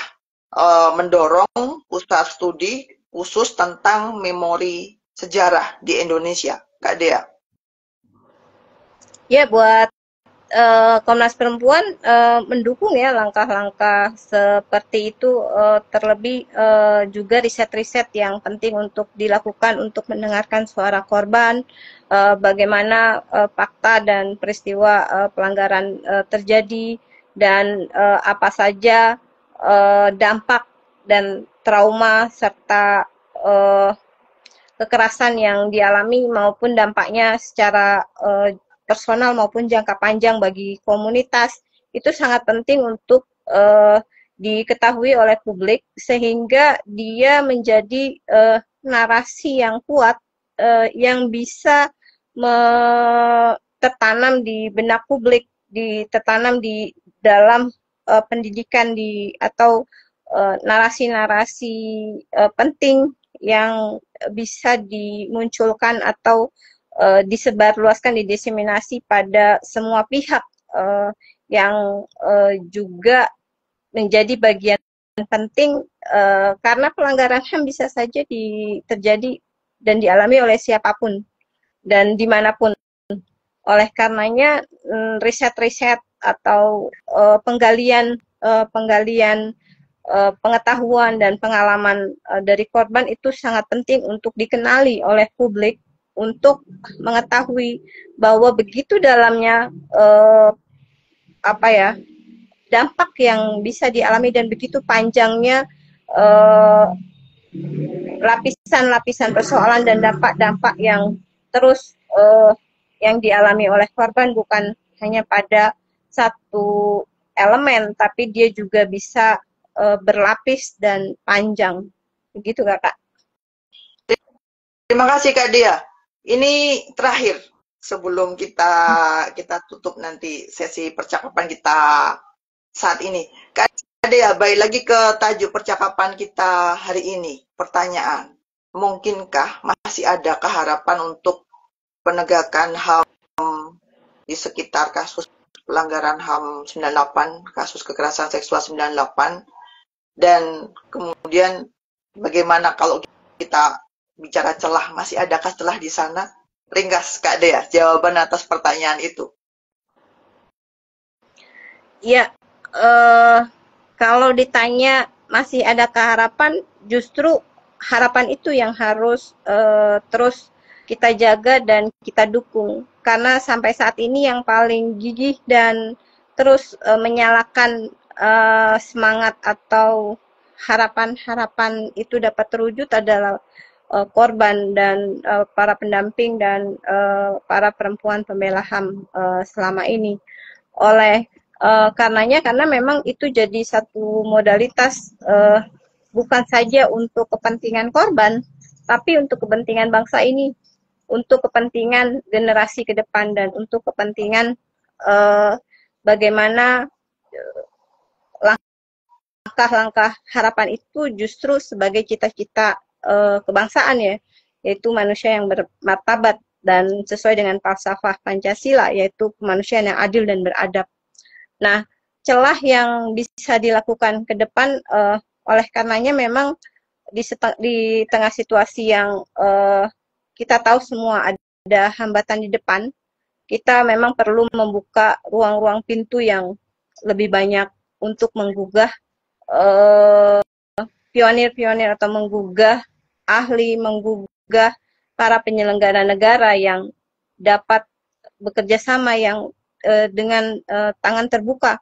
mendorong pusat studi khusus tentang memori sejarah di Indonesia, Kak Dea? Ya, buat Komnas Perempuan mendukung ya langkah-langkah seperti itu, terlebih juga riset-riset yang penting untuk dilakukan untuk mendengarkan suara korban, bagaimana fakta dan peristiwa pelanggaran terjadi, dan apa saja dampak dan trauma serta kekerasan yang dialami maupun dampaknya secara personal maupun jangka panjang bagi komunitas, itu sangat penting untuk diketahui oleh publik sehingga dia menjadi narasi yang kuat yang bisa tertanam di benak publik, tertanam di dalam pendidikan atau narasi-narasi penting yang bisa dimunculkan atau disebarluaskan, didiseminasi pada semua pihak yang juga menjadi bagian penting karena pelanggaran HAM bisa saja terjadi dan dialami oleh siapapun dan dimanapun. Oleh karenanya riset-riset atau penggalian pengetahuan dan pengalaman dari korban itu sangat penting untuk dikenali oleh publik untuk mengetahui bahwa begitu dalamnya dampak yang bisa dialami dan begitu panjangnya lapisan-lapisan persoalan dan dampak-dampak yang terus yang dialami oleh korban bukan hanya pada satu elemen, tapi dia juga bisa berlapis dan panjang. Begitu Kak? Terima kasih Kak Dia. Ini terakhir sebelum kita tutup nanti sesi percakapan kita saat ini. Kak Dia, balik lagi ke tajuk percakapan kita hari ini. Pertanyaan, mungkinkah masih ada harapan untuk penegakan HAM di sekitar kasus pelanggaran HAM 98, kasus kekerasan seksual 98, dan kemudian bagaimana kalau kita bicara celah, masih adakah celah di sana? Ringkas Kak Dea, jawaban atas pertanyaan itu. Ya, kalau ditanya masih adakah harapan, justru harapan itu yang harus terus kita jaga dan kita dukung. Karena sampai saat ini yang paling gigih dan terus menyalakan semangat atau harapan-harapan itu dapat terwujud adalah korban dan para pendamping dan para perempuan pembela HAM selama ini. Karena memang itu jadi satu modalitas bukan saja untuk kepentingan korban, tapi untuk kepentingan bangsa ini, untuk kepentingan generasi ke depan dan untuk kepentingan bagaimana langkah-langkah harapan itu justru sebagai cita-cita kebangsaan ya, yaitu manusia yang bermartabat dan sesuai dengan falsafah Pancasila, yaitu kemanusiaan yang adil dan beradab. Nah, celah yang bisa dilakukan ke depan oleh karenanya memang di tengah situasi yang kita tahu semua ada hambatan di depan, kita memang perlu membuka ruang-ruang pintu yang lebih banyak untuk menggugah pionir-pionir atau menggugah ahli, menggugah para penyelenggara negara yang dapat bekerja sama yang dengan tangan terbuka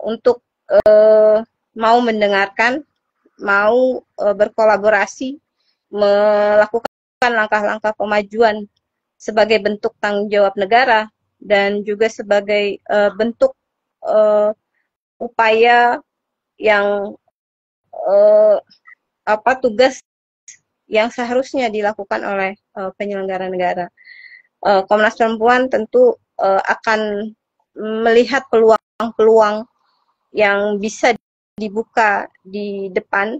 untuk mau mendengarkan, mau berkolaborasi, melakukan langkah-langkah pemajuan sebagai bentuk tanggung jawab negara dan juga sebagai bentuk upaya yang tugas yang seharusnya dilakukan oleh penyelenggara negara. Komnas Perempuan tentu akan melihat peluang-peluang yang bisa dibuka di depan,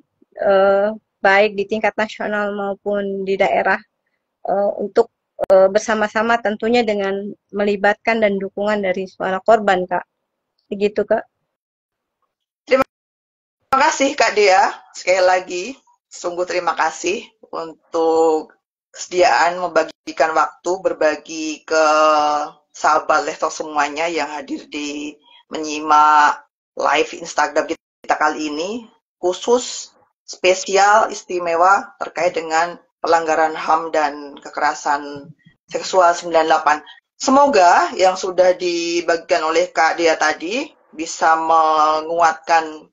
baik di tingkat nasional maupun di daerah, untuk bersama-sama tentunya dengan melibatkan dan dukungan dari suara korban, Kak. Begitu, Kak. Terima kasih, Kak Dea. Sekali lagi, sungguh terima kasih untuk kesediaan membagikan waktu, berbagi ke sahabat Lestalk semuanya yang hadir di menyimak live Instagram kita kali ini, khusus spesial istimewa terkait dengan pelanggaran HAM dan kekerasan seksual 98. Semoga yang sudah dibagikan oleh Kak Dea tadi bisa menguatkan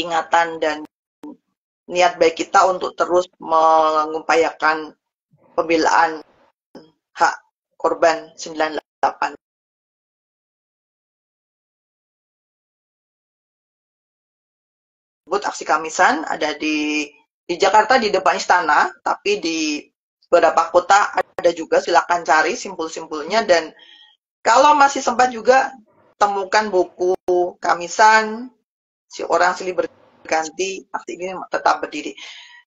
ingatan dan niat baik kita untuk terus mengupayakan pembelaan hak korban 98. Aksi Kamisan ada di Jakarta di depan istana, tapi di beberapa kota ada juga, silakan cari simpul-simpulnya, dan kalau masih sempat juga temukan buku Kamisan, Si Orang Silih Berganti, aksi ini tetap berdiri.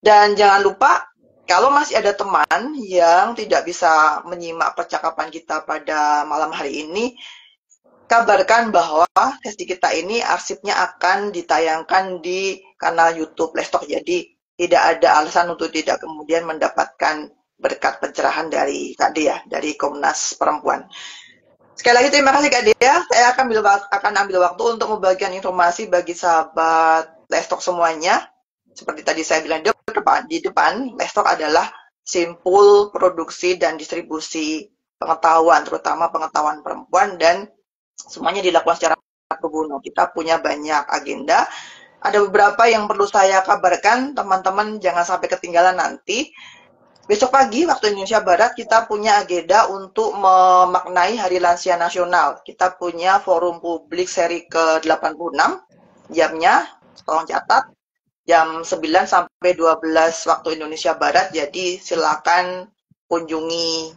Dan jangan lupa, kalau masih ada teman yang tidak bisa menyimak percakapan kita pada malam hari ini, kabarkan bahwa sesi kita ini arsipnya akan ditayangkan di kanal YouTube Lestalk. Jadi tidak ada alasan untuk tidak kemudian mendapatkan berkat pencerahan dari Kak Dea, dari Komnas Perempuan. Sekali lagi terima kasih Kak Dea. Saya akan ambil waktu untuk membagikan informasi bagi sahabat Lestalk semuanya. Seperti tadi saya bilang di depan, Lestalk adalah simpul produksi dan distribusi pengetahuan, terutama pengetahuan perempuan, dan semuanya dilakukan secara pro bono. Kita punya banyak agenda. Ada beberapa yang perlu saya kabarkan, teman-teman jangan sampai ketinggalan nanti. Besok pagi waktu Indonesia Barat kita punya agenda untuk memaknai Hari Lansia Nasional. Kita punya forum publik seri ke-86. Jamnya, tolong catat, jam 9 sampai 12 waktu Indonesia Barat. Jadi silakan kunjungi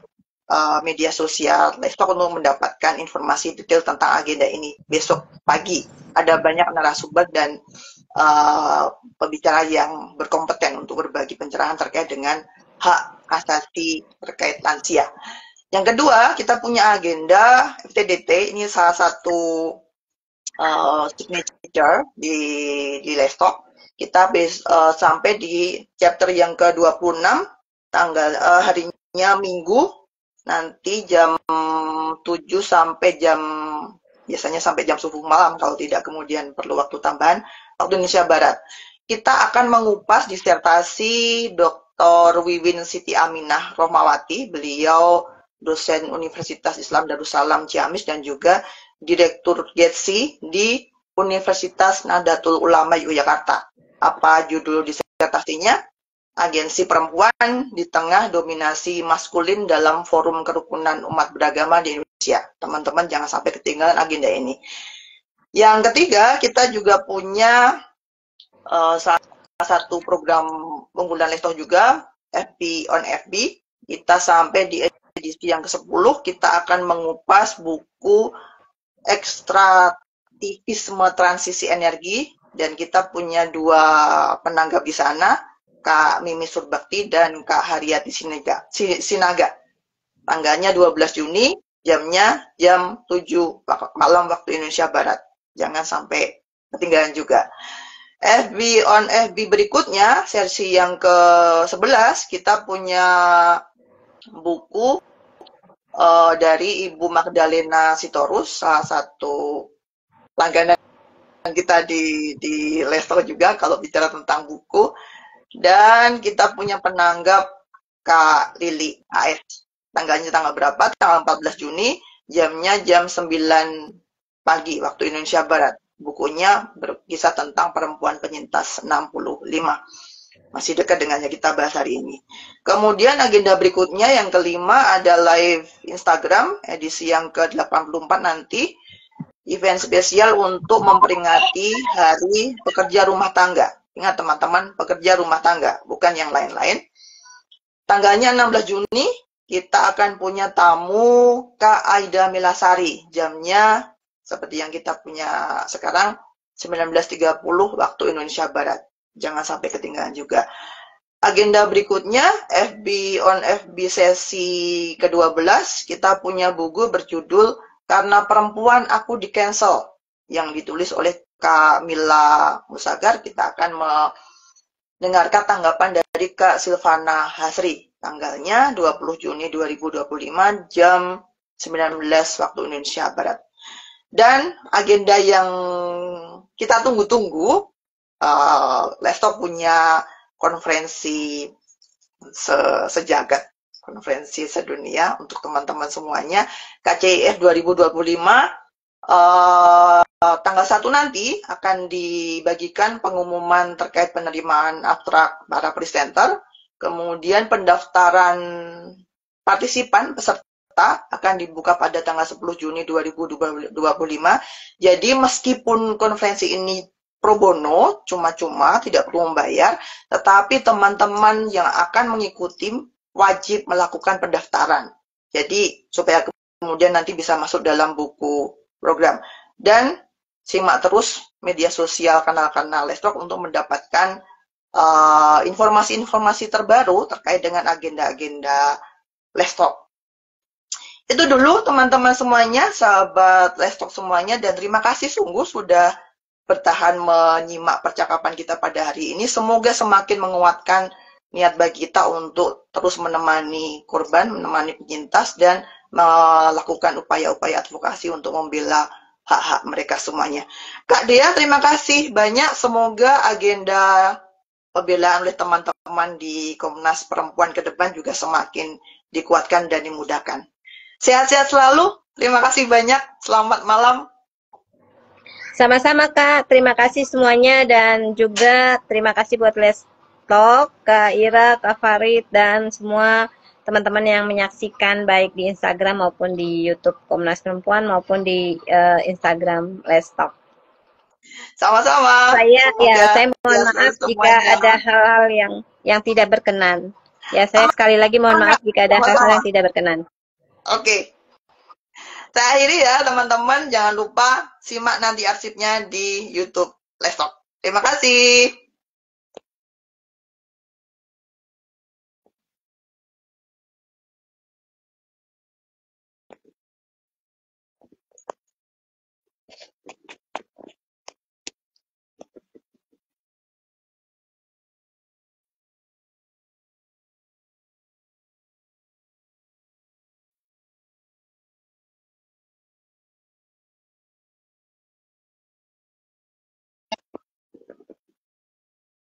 media sosial Lestalk untuk mendapatkan informasi detail tentang agenda ini. Besok pagi ada banyak narasumber dan pembicara yang berkompeten untuk berbagi pencerahan terkait dengan hak asasi terkait lansia. Yang kedua, kita punya agenda FTDT, ini salah satu signature di Lestalk. Kita sampai di chapter yang ke-26, harinya Minggu, nanti jam 7 sampai biasanya sampai jam subuh malam, kalau tidak kemudian perlu waktu tambahan, waktu Indonesia Barat. Kita akan mengupas disertasi Dr. Wiwin Siti Aminah Rohmawati. Beliau dosen Universitas Islam Darussalam Ciamis dan juga Direktur GETSI di Universitas Nahdlatul Ulama Yogyakarta. Apa judul disertasinya? Agensi perempuan di tengah dominasi maskulin dalam forum kerukunan umat beragama di Indonesia. Teman-teman jangan sampai ketinggalan agenda ini. Yang ketiga, kita juga punya salah satu program unggulan Lestalk juga, FB on FB. Kita sampai di edisi yang ke-10, kita akan mengupas buku Ekstraktivisme Transisi Energi, dan kita punya dua penanggap di sana, Kak Mimi Surbakti dan Kak Haryati Sinaga. Tanggalnya 12 Juni, jamnya jam 7 malam waktu Indonesia Barat. Jangan sampai ketinggalan juga. FB on FB berikutnya, sesi yang ke-11, kita punya buku dari Ibu Magdalena Sitorus, salah satu langganan kita di Lestalk juga kalau bicara tentang buku. Dan kita punya penanggap Kak Lili AS. Tanggalnya tanggal berapa? Tanggal 14 Juni, jamnya jam 9 pagi waktu Indonesia Barat. Bukunya berkisah tentang perempuan penyintas 65. Masih dekat dengan yang kita bahas hari ini. Kemudian agenda berikutnya yang kelima ada live Instagram edisi yang ke-84 nanti. Event spesial untuk memperingati Hari Pekerja Rumah Tangga. Ingat teman-teman, pekerja rumah tangga, bukan yang lain-lain. Tanggalnya 16 Juni, kita akan punya tamu Kak Aida Milasari. Jamnya seperti yang kita punya sekarang, 19.30 waktu Indonesia Barat. Jangan sampai ketinggalan juga. Agenda berikutnya, FB on FB sesi ke-12, kita punya buku berjudul Karena Perempuan Aku Di Cancel, yang ditulis oleh Kak Mila Musagar. Kita akan mendengarkan tanggapan dari Kak Silvana Hasri. Tanggalnya 20 Juni 2025 jam 19 waktu Indonesia Barat. Dan agenda yang kita tunggu-tunggu, Lestalk punya konferensi sejagat, konferensi sedunia untuk teman-teman semuanya, KCIF 2025, tanggal 1 nanti akan dibagikan pengumuman terkait penerimaan abstrak para presenter, kemudian pendaftaran partisipan peserta akan dibuka pada tanggal 10 Juni 2025. Jadi meskipun konferensi ini pro bono, cuma-cuma, tidak perlu membayar, tetapi teman-teman yang akan mengikuti wajib melakukan pendaftaran. Jadi supaya kemudian nanti bisa masuk dalam buku program. Dan simak terus media sosial kanal-kanal Lestalk untuk mendapatkan informasi-informasi terbaru terkait dengan agenda-agenda Lestalk. Itu dulu teman-teman semuanya, sahabat Lestalk semuanya, dan terima kasih sungguh sudah bertahan menyimak percakapan kita pada hari ini. Semoga semakin menguatkan niat bagi kita untuk terus menemani korban, menemani penyintas, dan melakukan upaya-upaya advokasi untuk membela hak-hak mereka semuanya. Kak Dea, terima kasih banyak. Semoga agenda pembelaan oleh teman-teman di Komnas Perempuan ke depan juga semakin dikuatkan dan dimudahkan. Sehat-sehat selalu. Terima kasih banyak. Selamat malam. Sama-sama Kak, terima kasih semuanya, dan juga terima kasih buat Lestalk, Kak Ira, Kak Farid, dan semua teman-teman yang menyaksikan baik di Instagram maupun di YouTube Komnas Perempuan maupun di Instagram Lestalk. Sama-sama. Saya mohon maaf jika ada hal-hal yang tidak berkenan. Ya, saya sekali lagi mohon maaf jika ada hal-hal yang tidak berkenan. Oke. Saya akhiri ya teman-teman, jangan lupa simak nanti arsipnya di YouTube Lestalk. Terima kasih.